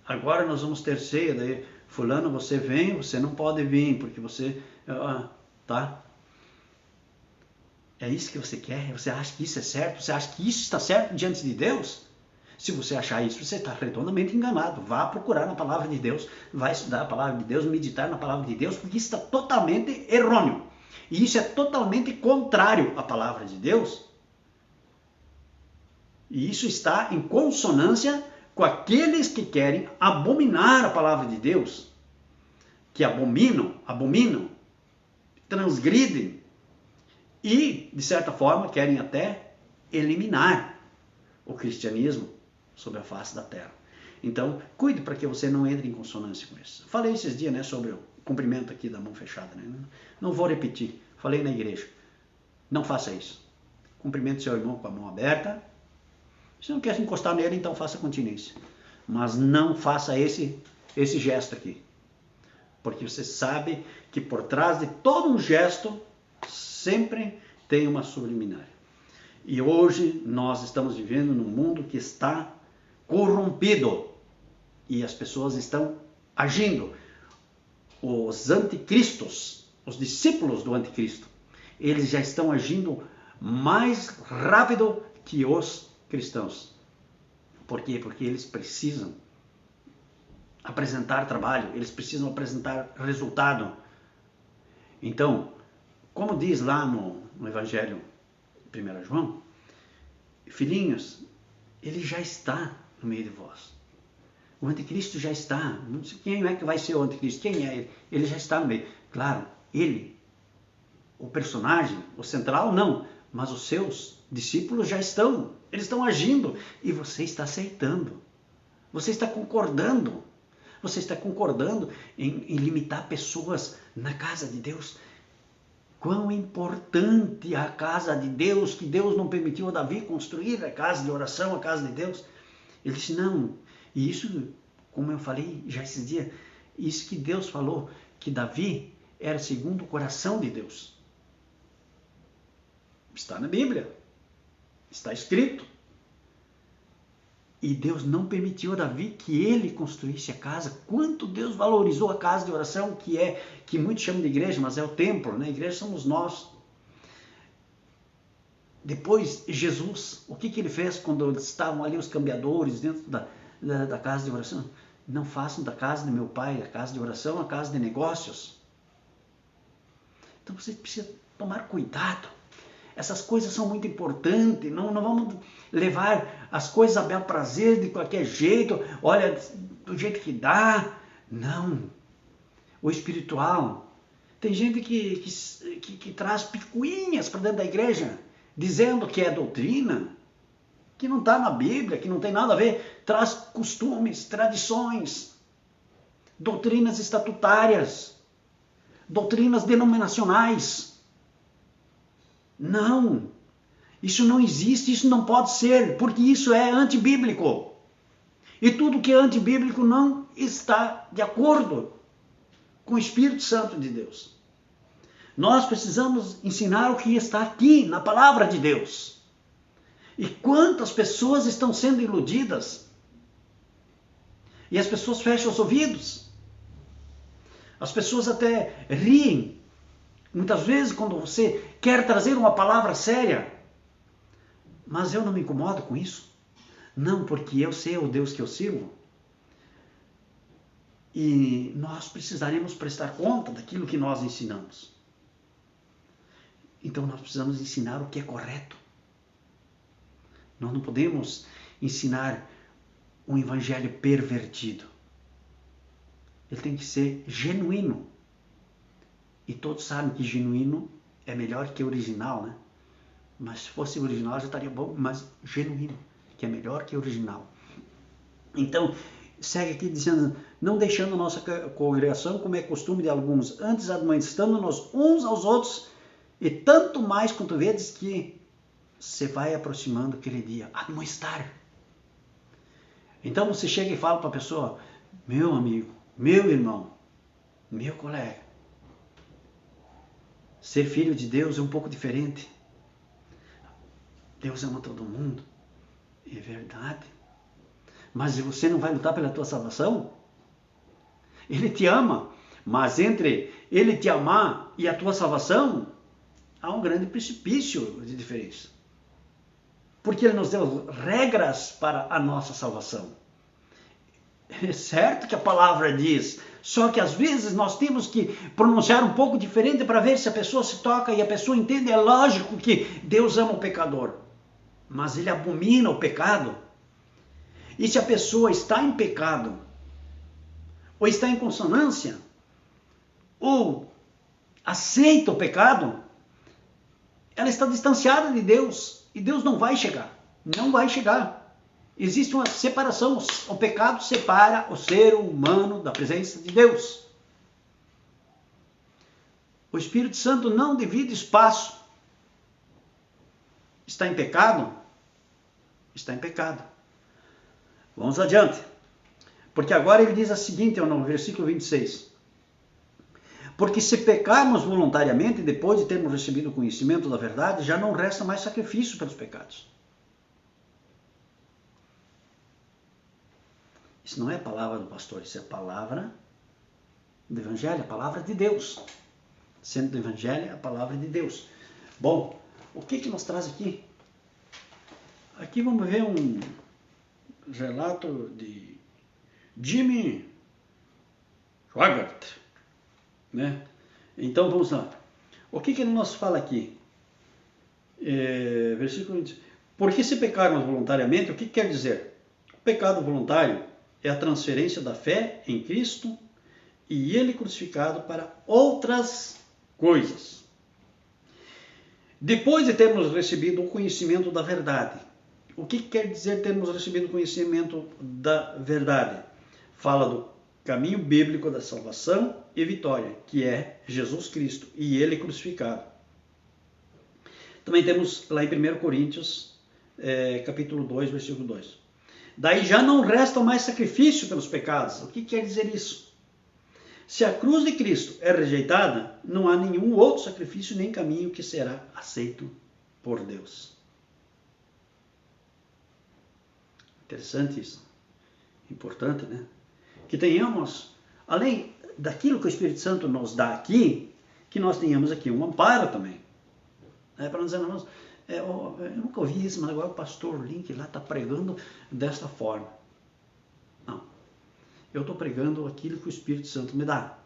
Agora nós vamos ter ceia, daí fulano você vem, você não pode vir, porque você... tá? É isso que você quer? Você acha que isso é certo? Você acha que isso está certo diante de Deus? Se você achar isso, você está redondamente enganado. Vá procurar na palavra de Deus, vai estudar a palavra de Deus, meditar na palavra de Deus, porque isso está totalmente errôneo. E isso é totalmente contrário à palavra de Deus. E isso está em consonância com aqueles que querem abominar a palavra de Deus, que abominam, transgridem e, de certa forma, querem até eliminar o cristianismo sobre a face da terra. Então, cuide para que você não entre em consonância com isso. Falei esses dias, né, sobre o cumprimento aqui da mão fechada. Né? Não vou repetir. Falei na igreja. Não faça isso. Cumprimente seu irmão com a mão aberta. Se não quer se encostar nele, então faça continência. Mas não faça esse gesto aqui. Porque você sabe que por trás de todo um gesto sempre tem uma subliminar. E hoje nós estamos vivendo num mundo que está corrompido. E as pessoas estão agindo. Os anticristos, os discípulos do anticristo, eles já estão agindo mais rápido que os cristãos. Por quê? Porque eles precisam apresentar trabalho, eles precisam apresentar resultado. Então, como diz lá no Evangelho 1 João, filhinhos, ele já está no meio de vós. O anticristo já está. Não sei quem é que vai ser o anticristo. Quem é ele? Ele já está no meio. Claro, ele, o personagem, o central, não. Mas os seus discípulos já estão. Eles estão agindo. E você está aceitando. Você está concordando. Você está concordando em limitar pessoas na casa de Deus. Quão importante a casa de Deus, que Deus não permitiu a Davi construir a casa de oração, a casa de Deus. Ele disse, não. E isso, como eu falei já esses dias, isso que Deus falou, que Davi era segundo o coração de Deus. Está na Bíblia. Está escrito. E Deus não permitiu a Davi que ele construísse a casa. Quanto Deus valorizou a casa de oração, que muitos chamam de igreja, mas é o templo, né? A igreja somos nós. Depois, Jesus, o que ele fez quando estavam ali os cambiadores dentro da casa de oração? Não façam da casa de meu pai a casa de oração, a casa de negócios. Então você precisa tomar cuidado. Essas coisas são muito importantes. Não vamos levar as coisas a bel prazer de qualquer jeito. Olha, do jeito que dá. Não. O espiritual. Tem gente que traz picuinhas para dentro da igreja, dizendo que é doutrina, que não está na Bíblia, que não tem nada a ver. Traz costumes, tradições, doutrinas estatutárias, doutrinas denominacionais. Não, isso não existe, isso não pode ser, porque isso é antibíblico. E tudo que é antibíblico não está de acordo com o Espírito Santo de Deus. Nós precisamos ensinar o que está aqui na palavra de Deus. E quantas pessoas estão sendo iludidas? E as pessoas fecham os ouvidos. As pessoas até riem. Muitas vezes quando você quer trazer uma palavra séria. Mas eu não me incomodo com isso. Não, porque eu sei o Deus que eu sirvo. E nós precisaremos prestar conta daquilo que nós ensinamos. Então nós precisamos ensinar o que é correto. Nós não podemos ensinar um evangelho pervertido. Ele tem que ser genuíno. E todos sabem que genuíno é melhor que original, né? Mas se fosse original já estaria bom, mas genuíno, que é melhor que original. Então, segue aqui dizendo, não deixando nossa congregação, como é costume de alguns, antes admoestando-nos uns aos outros, e tanto mais quanto vedes que se vai aproximando aquele dia. Admoestar. Então você chega e fala para a pessoa, meu amigo, meu irmão, meu colega, ser filho de Deus é um pouco diferente. Deus ama todo mundo. É verdade. Mas você não vai lutar pela tua salvação? Ele te ama. Mas entre ele te amar e a tua salvação, há um grande precipício de diferença. Porque ele nos deu regras para a nossa salvação. É certo que a palavra diz, só que às vezes nós temos que pronunciar um pouco diferente para ver se a pessoa se toca e a pessoa entende. É lógico que Deus ama o pecador, mas ele abomina o pecado. E se a pessoa está em pecado, ou está em consonância, ou aceita o pecado, ela está distanciada de Deus, e Deus não vai chegar. Não vai chegar. Existe uma separação. O pecado separa o ser humano da presença de Deus. O Espírito Santo não divide espaço. Está em pecado? Está em pecado. Vamos adiante. Porque agora ele diz o seguinte, no versículo 26. Porque se pecarmos voluntariamente, depois de termos recebido o conhecimento da verdade, já não resta mais sacrifício pelos pecados. Isso não é a palavra do pastor, isso é a palavra do Evangelho, a palavra de Deus. Sendo do Evangelho, a palavra de Deus. Bom, o que nos traz aqui? Aqui vamos ver um relato de Jimmy Swaggart, né? Então vamos lá. O que ele nos fala aqui? Versículo 20. Porque se pecarmos voluntariamente, o que quer dizer? O pecado voluntário é a transferência da fé em Cristo e ele crucificado para outras coisas. Depois de termos recebido o conhecimento da verdade. O que quer dizer termos recebido o conhecimento da verdade? Fala do caminho bíblico da salvação e vitória, que é Jesus Cristo e ele crucificado. Também temos lá em 1 Coríntios, capítulo 2, versículo 2. Daí já não resta mais sacrifício pelos pecados. O que quer dizer isso? Se a cruz de Cristo é rejeitada, não há nenhum outro sacrifício nem caminho que será aceito por Deus. Interessante isso. Importante, né? Que tenhamos, além daquilo que o Espírito Santo nos dá aqui, que nós tenhamos aqui um amparo também. Para não dizer, irmãos, eu nunca ouvi isso, mas agora o pastor Link lá está pregando desta forma. Não. Eu estou pregando aquilo que o Espírito Santo me dá,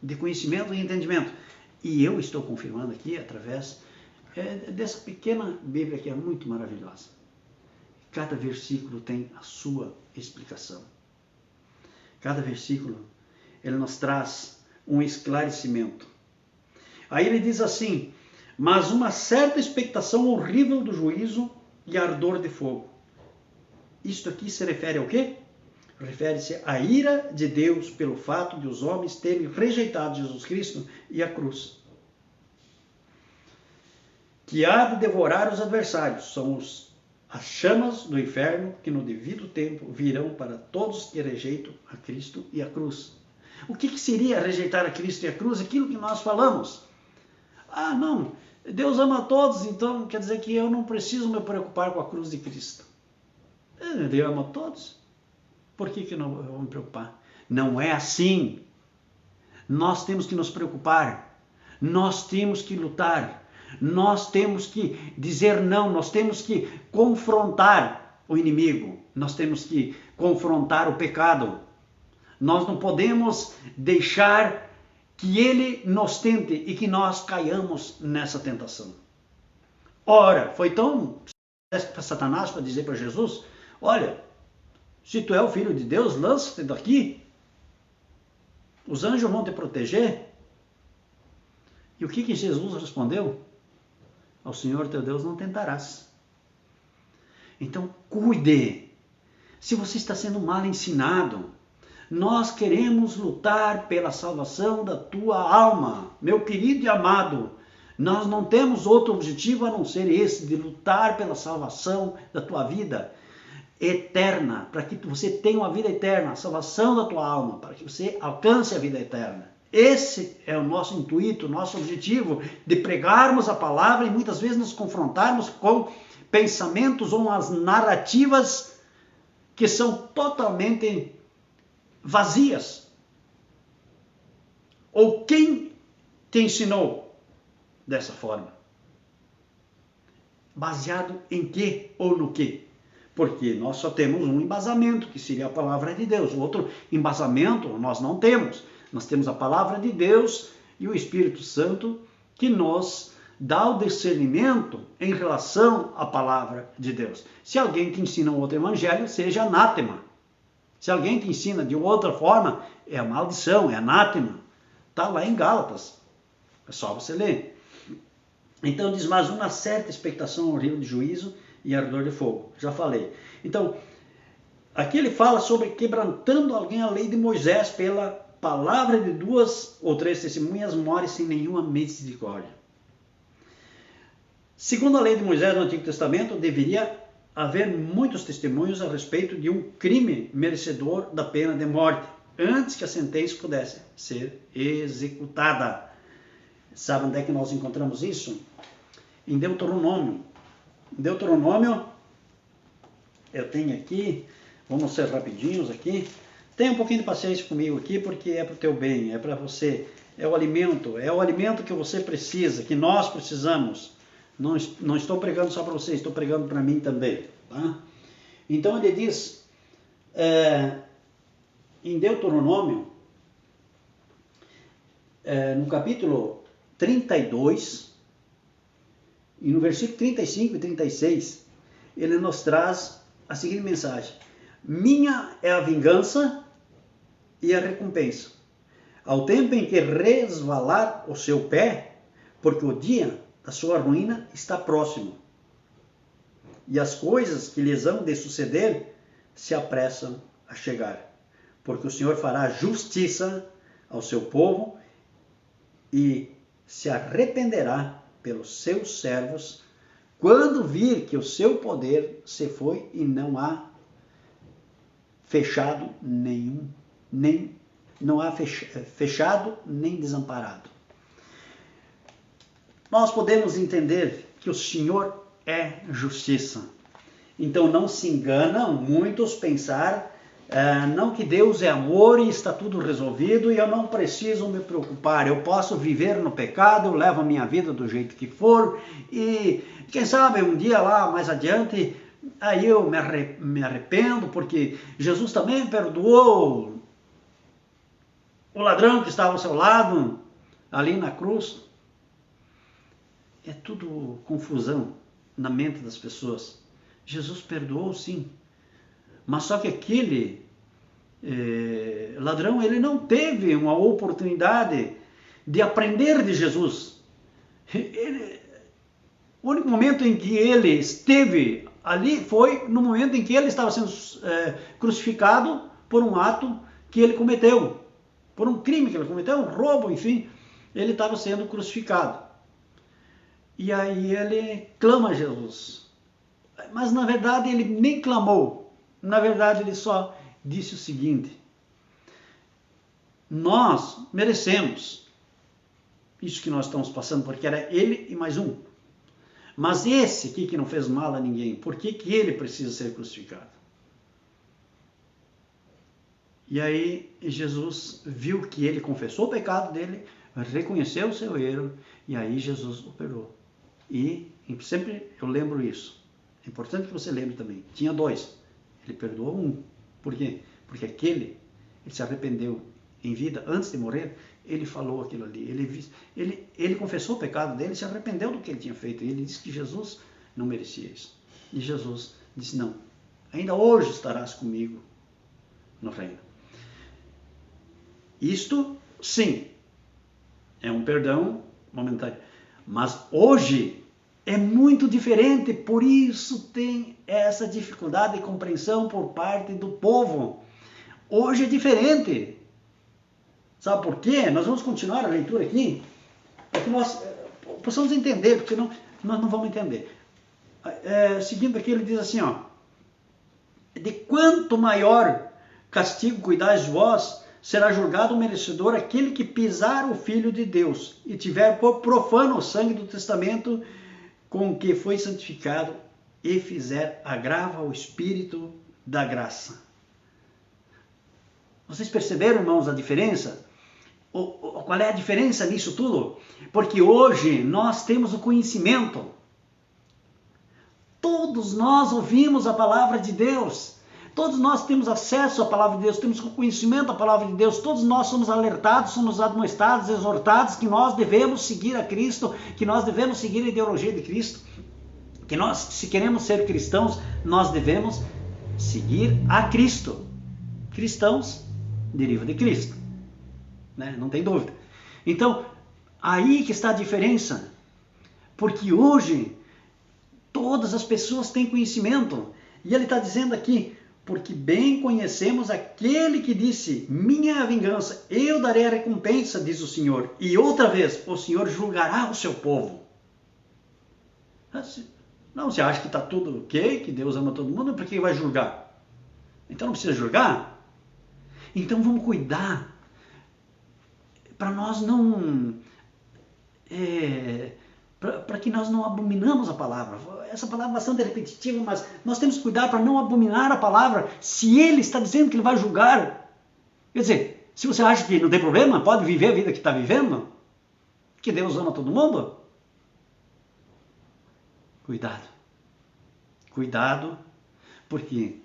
de conhecimento e entendimento. E eu estou confirmando aqui através dessa pequena Bíblia que é muito maravilhosa. Cada versículo tem a sua explicação. Cada versículo, ele nos traz um esclarecimento. Aí ele diz assim, mas uma certa expectação horrível do juízo e ardor de fogo. Isto aqui se refere ao quê? Refere-se à ira de Deus pelo fato de os homens terem rejeitado Jesus Cristo e a cruz. Que há de devorar os adversários, são as chamas do inferno que no devido tempo virão para todos que rejeitam a Cristo e a cruz. O que seria rejeitar a Cristo e a cruz? Aquilo que nós falamos. Ah, não, Deus ama a todos, então quer dizer que eu não preciso me preocupar com a cruz de Cristo. Deus ama a todos. Por que eu não vou me preocupar? Não é assim. Nós temos que nos preocupar. Nós temos que lutar. Nós temos que dizer não. Nós temos que confrontar o inimigo, nós temos que confrontar o pecado. Nós não podemos deixar que ele nos tente e que nós caiamos nessa tentação. Ora, foi tão para Satanás para dizer para Jesus, olha, se tu é o filho de Deus, lança-te daqui. Os anjos vão te proteger. E o que Jesus respondeu? Ao Senhor teu Deus não tentarás. Então, cuide. Se você está sendo mal ensinado, nós queremos lutar pela salvação da tua alma. Meu querido e amado, nós não temos outro objetivo a não ser esse, de lutar pela salvação da tua vida eterna, para que você tenha uma vida eterna, a salvação da tua alma, para que você alcance a vida eterna. Esse é o nosso intuito, o nosso objetivo de pregarmos a palavra e muitas vezes nos confrontarmos com pensamentos ou as narrativas que são totalmente vazias. Ou quem te ensinou dessa forma? Baseado em quê ou no quê? Porque nós só temos um embasamento, que seria a palavra de Deus. O outro embasamento nós não temos. Nós temos a palavra de Deus e o Espírito Santo que nos dá o discernimento em relação à palavra de Deus. Se alguém te ensina um outro evangelho, seja anátema. Se alguém te ensina de outra forma, é maldição, é anátema. Está lá em Gálatas. É só você ler. Então diz, mas uma certa expectação, horrível de juízo e ardor de fogo. Já falei. Então, aqui ele fala sobre quebrantando alguém a lei de Moisés pela palavra de 2 ou 3 testemunhas, morre sem nenhuma misericórdia. Segundo a lei de Moisés no Antigo Testamento, deveria haver muitos testemunhos a respeito de um crime merecedor da pena de morte, antes que a sentença pudesse ser executada. Sabe onde é que nós encontramos isso? Em Deuteronômio. Em Deuteronômio, eu tenho aqui, vamos ser rapidinhos aqui. Tenha um pouquinho de paciência comigo aqui, porque é para o teu bem, é para você. É o alimento que você precisa, que nós precisamos. Não estou pregando só para você, estou pregando para mim também. Tá? Então ele diz, em Deuteronômio, no capítulo 32, e no versículo 35 e 36, ele nos traz a seguinte mensagem. Minha é a vingança e a recompensa, ao tempo em que resvalar o seu pé, porque o dia da sua ruína está próximo, e as coisas que lhes hão de suceder se apressam a chegar, porque o Senhor fará justiça ao seu povo e se arrependerá pelos seus servos, quando vir que o seu poder se foi e não há fechado fechado nem desamparado. Nós podemos entender que o Senhor é justiça. Então não se enganam muitos pensar não que Deus é amor e está tudo resolvido e eu não preciso me preocupar. Eu posso viver no pecado, eu levo a minha vida do jeito que for e quem sabe um dia lá mais adiante aí eu me arrependo porque Jesus também perdoou o ladrão que estava ao seu lado ali na cruz. É tudo confusão na mente das pessoas. Jesus perdoou sim, mas só que aquele ladrão, ele não teve uma oportunidade de aprender de Jesus. O único momento em que ele esteve ali foi no momento em que ele estava sendo crucificado por um ato que ele cometeu, por um crime que ele cometeu, um roubo, enfim, ele estava sendo crucificado. E aí ele clama a Jesus. Mas na verdade ele nem clamou. Na verdade ele só disse o seguinte: nós merecemos isso que nós estamos passando, porque era ele e mais um. Mas esse aqui que não fez mal a ninguém, por que ele precisa ser crucificado? E aí Jesus viu que ele confessou o pecado dele, reconheceu o seu erro, e aí Jesus o perdoou. E sempre eu lembro isso. importante que você lembre também. Tinha 2. Ele perdoou 1. Por quê? Porque ele se arrependeu em vida, antes de morrer, ele falou aquilo ali. Ele confessou o pecado dele, se arrependeu do que ele tinha feito. E ele disse que Jesus não merecia isso. E Jesus disse, não, ainda hoje estarás comigo no reino. Isto, sim, é um perdão momentâneo. Mas hoje é muito diferente, por isso tem essa dificuldade de compreensão por parte do povo. Hoje é diferente. Sabe por quê? Nós vamos continuar a leitura aqui, para que nós possamos entender, porque nós não vamos entender. Seguindo aqui, ele diz assim, ó, de quanto maior castigo cuidais vós, será julgado merecedor aquele que pisar o Filho de Deus e tiver por profano o sangue do testamento com que foi santificado e fizer agravo ao Espírito da graça. Vocês perceberam, irmãos, a diferença? Qual é a diferença nisso tudo? Porque hoje nós temos o conhecimento. Todos nós ouvimos a palavra de Deus. Todos nós temos acesso à palavra de Deus, temos conhecimento da palavra de Deus. Todos nós somos alertados, somos admoestados, exortados que nós devemos seguir a Cristo, que nós devemos seguir a ideologia de Cristo, que nós, se queremos ser cristãos, nós devemos seguir a Cristo. Cristãos deriva de Cristo, né? Não tem dúvida. Então, aí que está a diferença, porque hoje todas as pessoas têm conhecimento, e ele está dizendo aqui, porque bem conhecemos aquele que disse, minha é a vingança, eu darei a recompensa, diz o Senhor, e outra vez, o Senhor julgará o seu povo. Não, você acha que está tudo ok, que Deus ama todo mundo, por que vai julgar? Então não precisa julgar? Então vamos cuidar, para nós não... para que nós não abominamos a palavra. Essa palavra é bastante repetitiva, mas nós temos que cuidar para não abominar a palavra, se ele está dizendo que ele vai julgar. Quer dizer, se você acha que não tem problema, pode viver a vida que está vivendo, que Deus ama todo mundo, cuidado. Cuidado, porque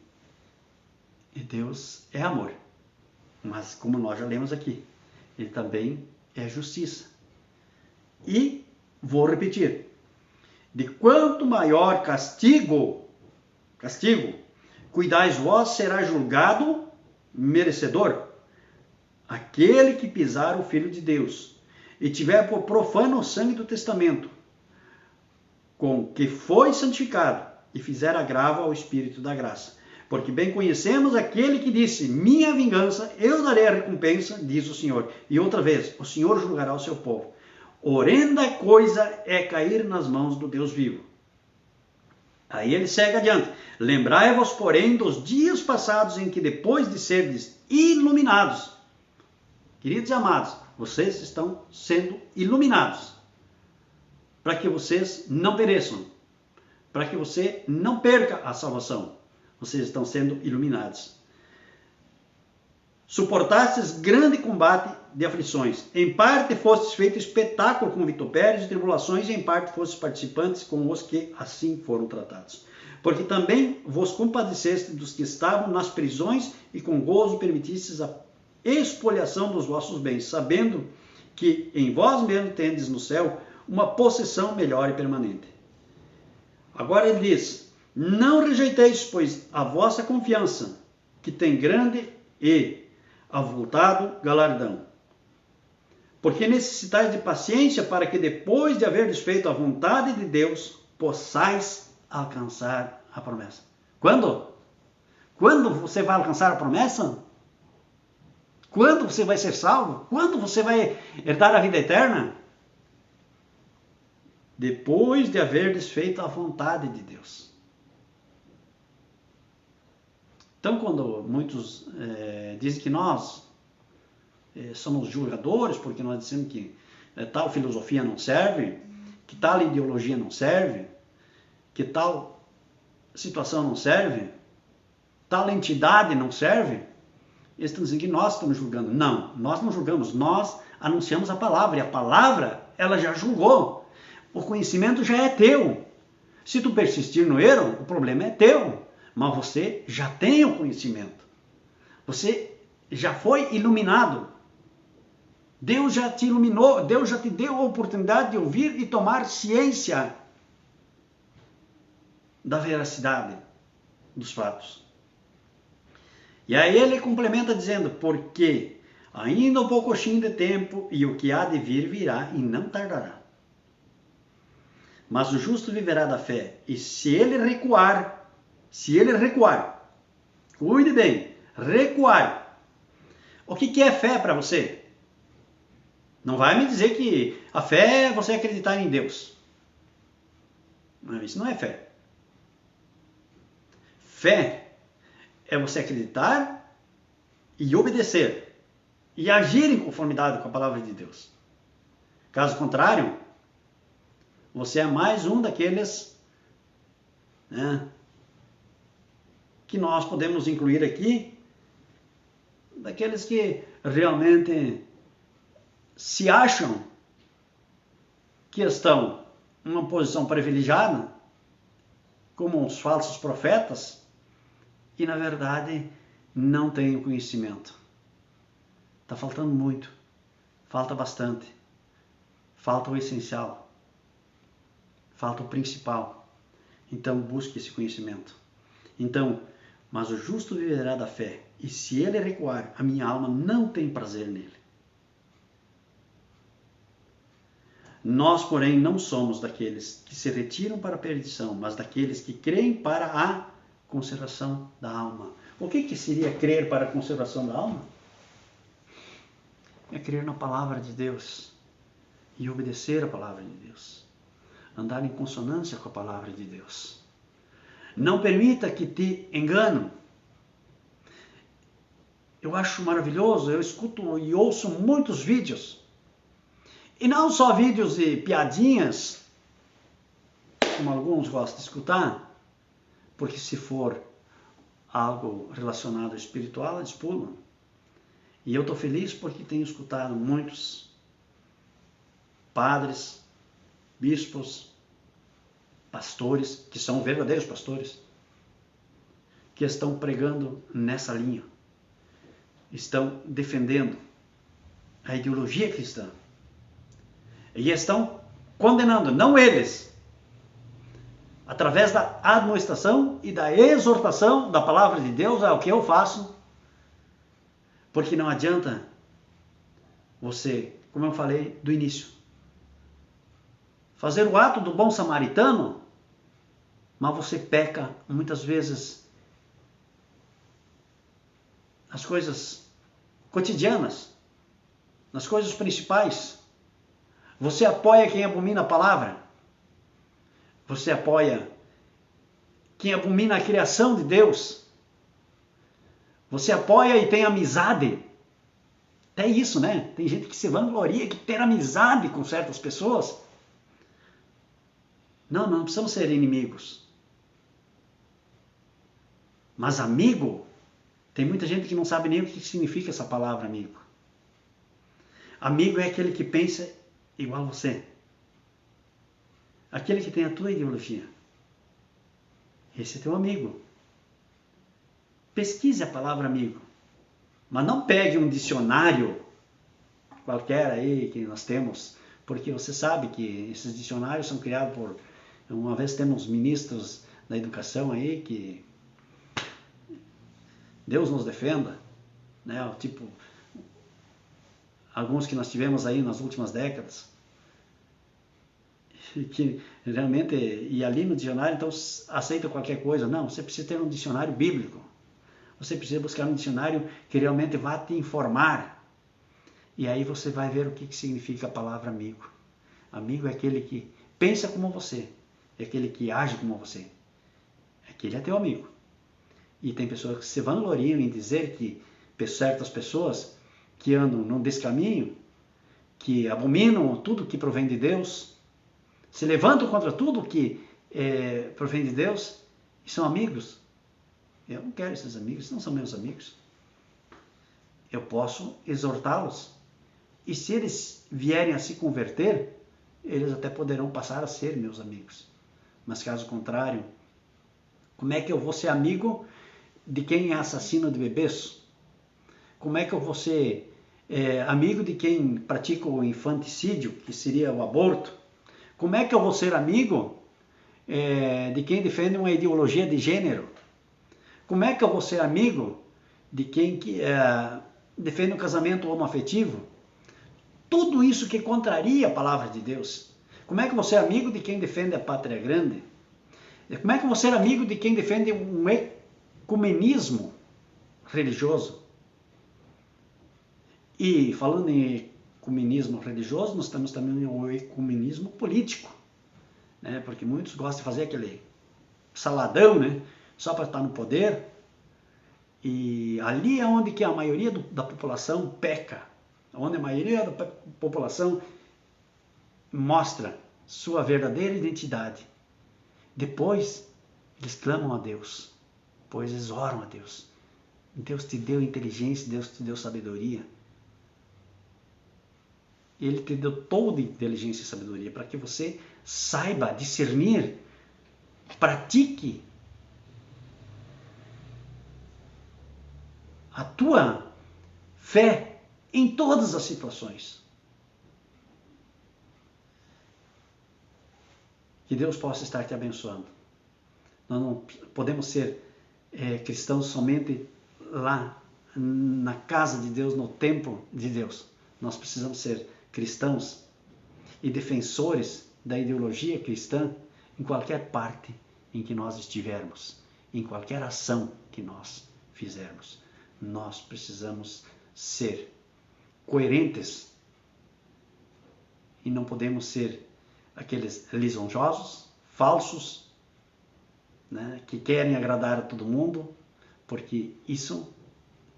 Deus é amor. Mas como nós já lemos aqui, ele também é justiça. E vou repetir, de quanto maior castigo, cuidais vós, será julgado merecedor aquele que pisar o Filho de Deus e tiver por profano o sangue do testamento, com que foi santificado e fizer agravo ao Espírito da graça. Porque bem conhecemos aquele que disse, minha vingança, eu darei a recompensa, diz o Senhor. E outra vez, o Senhor julgará o seu povo. Horrenda coisa é cair nas mãos do Deus vivo. Aí ele segue adiante. Lembrai-vos, porém, dos dias passados em que depois de serdes iluminados, queridos e amados, vocês estão sendo iluminados, para que vocês não pereçam, para que você não perca a salvação. Vocês estão sendo iluminados. Suportastes grande combate de aflições. Em parte fostes feito espetáculo com vitupérios e tribulações, e em parte fostes participantes com os que assim foram tratados. Porque também vos compadeceste dos que estavam nas prisões, e com gozo permitistes a expoliação dos vossos bens, sabendo que em vós mesmo tendes no céu uma possessão melhor e permanente. Agora ele diz, não rejeiteis, pois, a vossa confiança, que tem grande e avultado galardão. Porque necessitais de paciência para que depois de haver desfeito a vontade de Deus, possais alcançar a promessa. Quando? Quando você vai alcançar a promessa? Quando você vai ser salvo? Quando você vai herdar a vida eterna? Depois de haver desfeito a vontade de Deus. Então, quando muitos dizem que nós somos julgadores, porque nós dizemos que tal filosofia não serve, que tal ideologia não serve, que tal situação não serve, tal entidade não serve, eles estão dizendo que nós estamos julgando. Não, nós não julgamos, nós anunciamos a palavra, e a palavra, ela já julgou. O conhecimento já é teu. Se tu persistir no erro, o problema é teu, mas você já tem o conhecimento. Você já foi iluminado. Deus já te iluminou, Deus já te deu a oportunidade de ouvir e tomar ciência da veracidade dos fatos. E aí ele complementa dizendo, porque ainda um pouquinho de tempo e o que há de vir virá e não tardará. Mas o justo viverá da fé, e se ele recuar, cuide bem, recuar. O que é fé para você? Não vai me dizer que a fé é você acreditar em Deus. Isso não é fé. Fé é você acreditar e obedecer e agir em conformidade com a palavra de Deus. Caso contrário, você é mais um daqueles, né, que nós podemos incluir aqui, daqueles que realmente se acham que estão em uma posição privilegiada, como os falsos profetas, e na verdade não têm o conhecimento. Está faltando muito, falta bastante, falta o essencial, falta o principal. Então busque esse conhecimento. Então, mas o justo viverá da fé, e se ele recuar, a minha alma não tem prazer nele. Nós, porém, não somos daqueles que se retiram para a perdição, mas daqueles que creem para a conservação da alma. O que seria crer para a conservação da alma? É crer na palavra de Deus e obedecer a palavra de Deus. Andar em consonância com a palavra de Deus. Não permita que te enganem. Eu acho maravilhoso, eu escuto e ouço muitos vídeos. E não só vídeos de piadinhas, como alguns gostam de escutar, porque se for algo relacionado ao espiritual, eles pulam. E eu estou feliz porque tenho escutado muitos padres, bispos, pastores, que são verdadeiros pastores, que estão pregando nessa linha. Estão defendendo a ideologia cristã. E estão condenando, não eles, através da admoestação e da exortação da palavra de Deus, é o que eu faço, porque não adianta você, como eu falei do início, fazer o ato do bom samaritano, mas você peca muitas vezes nas coisas cotidianas, nas coisas principais. Você apoia quem abomina a palavra. Você apoia quem abomina a criação de Deus. Você apoia e tem amizade. Até isso, né? Tem gente que se vangloria que ter amizade com certas pessoas. Não precisamos ser inimigos. Mas amigo, tem muita gente que não sabe nem o que significa essa palavra amigo. Amigo é aquele que pensa igual a você. Aquele que tem a tua ideologia. Esse é teu amigo. Pesquise a palavra amigo. Mas não pegue um dicionário qualquer aí que nós temos, porque você sabe que esses dicionários são criados por... Uma vez temos ministros da educação aí que... Deus nos defenda, né? Tipo, alguns que nós tivemos aí nas últimas décadas, que realmente, e ali no dicionário, então aceita qualquer coisa. Não, você precisa ter um dicionário bíblico. Você precisa buscar um dicionário que realmente vá te informar. E aí você vai ver o que significa a palavra amigo. Amigo é aquele que pensa como você, é aquele que age como você. Aquele é teu amigo. E tem pessoas que se vangloriam em dizer que certas pessoas que andam num descaminho, que abominam tudo que provém de Deus, se levantam contra tudo que provém de Deus, e são amigos. Eu não quero esses amigos, não são meus amigos. Eu posso exortá-los. E se eles vierem a se converter, eles até poderão passar a ser meus amigos. Mas caso contrário, como é que eu vou ser amigo de quem é assassino de bebês? Como é que eu vou ser amigo de quem pratica o infanticídio, que seria o aborto? Como é que eu vou ser amigo de quem defende uma ideologia de gênero? Como é que eu vou ser amigo de quem defende o casamento homoafetivo? Tudo isso que contraria a palavra de Deus. Como é que eu vou ser amigo de quem defende a pátria grande? Como é que eu vou ser amigo de quem defende um ecumenismo religioso? E falando em ecumenismo religioso, nós temos também o ecumenismo político, né? Porque muitos gostam de fazer aquele saladão, né? Só para estar no poder. E ali é onde que a maioria da população peca, onde a maioria da população mostra sua verdadeira identidade. Depois eles clamam a Deus, depois eles oram a Deus. Deus te deu inteligência, Deus te deu sabedoria. Ele te deu toda inteligência e sabedoria para que você saiba discernir, pratique a tua fé em todas as situações. Que Deus possa estar te abençoando. Nós não podemos ser cristãos somente lá na casa de Deus, no templo de Deus. Nós precisamos ser cristãos e defensores da ideologia cristã em qualquer parte em que nós estivermos, em qualquer ação que nós fizermos. Nós precisamos ser coerentes e não podemos ser aqueles lisonjosos, falsos, né, que querem agradar a todo mundo, porque isso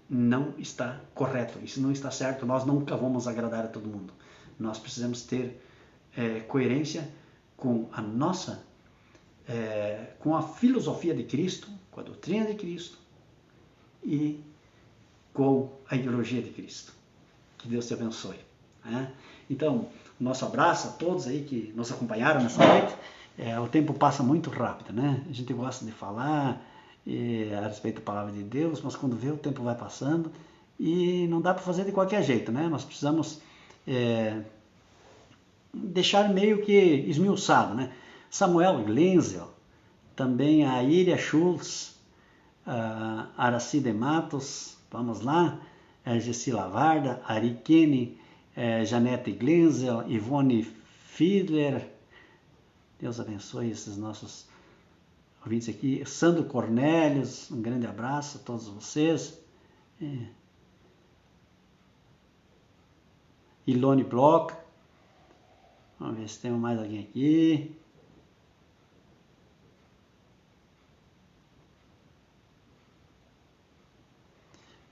não está correto, isso não está certo. Nós nunca vamos agradar a todo mundo. Nós precisamos ter coerência com a nossa, com a filosofia de Cristo, com a doutrina de Cristo e com a ideologia de Cristo. Que Deus te abençoe. Né? Então, nosso abraço a todos aí que nos acompanharam nessa noite. O tempo passa muito rápido, né? A gente gosta de falar a respeito da palavra de Deus, mas quando vê o tempo vai passando e não dá para fazer de qualquer jeito, né? Nós precisamos deixar meio que esmiuçado, né? Samuel Glenzel, também a Iria Schultz, a Aracide Matos, vamos lá, Gessi Lavarda, Ari Kenny, Janete Glenzel, Ivone Fiedler, Deus abençoe esses nossos ouvintes aqui, Sandro Cornélios, um grande abraço a todos vocês, Ilone Bloch, vamos ver se temos mais alguém aqui,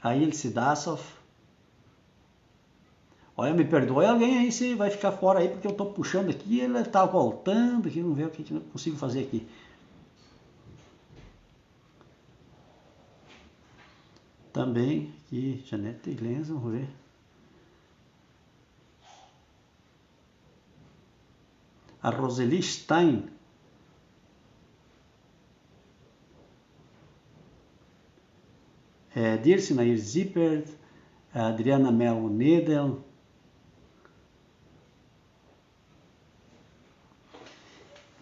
a Ilse Dassoff. Olha, me perdoe alguém aí se vai ficar fora aí, porque eu estou puxando aqui, ele está voltando aqui, vamos ver o que eu consigo fazer aqui. Também aqui, Janete Glenza, vamos ver. A Roseli Stein. Dirce Nair Zippert, Adriana Mel Nedel.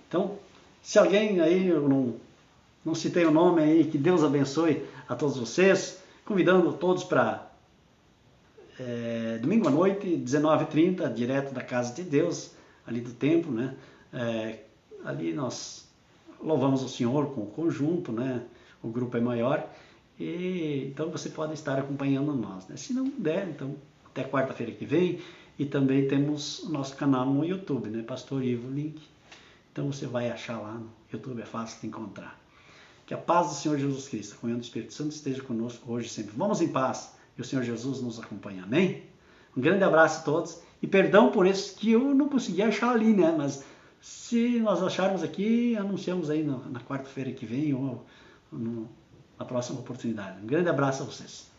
Então, se alguém aí, eu não citei o nome aí, que Deus abençoe a todos vocês, convidando todos para domingo à noite, 19h30, direto da Casa de Deus, ali do templo, né? Ali nós louvamos o Senhor com o conjunto, né? O grupo é maior, e então você pode estar acompanhando nós, né? Se não der, então até quarta-feira que vem, e também temos o nosso canal no YouTube, né? Pastor Ivo Link. Então você vai achar lá no YouTube, é fácil de encontrar. Que a paz do Senhor Jesus Cristo, a comunhão do Espírito Santo esteja conosco hoje e sempre. Vamos em paz e o Senhor Jesus nos acompanha. Amém? Um grande abraço a todos e perdão por esses que eu não consegui achar ali, né? Mas se nós acharmos aqui, anunciamos aí na quarta-feira que vem ou na próxima oportunidade. Um grande abraço a vocês.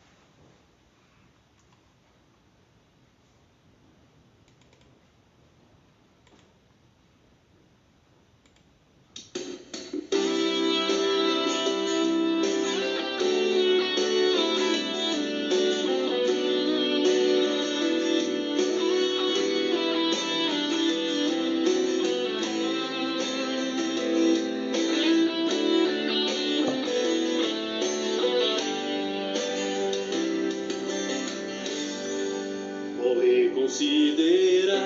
considerar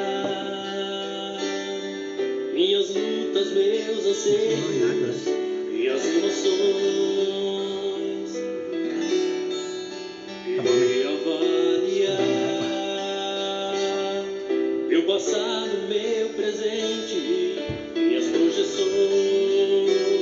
minhas lutas, meus anseios, minhas emoções, e avaliar meu passado, meu presente, minhas projeções.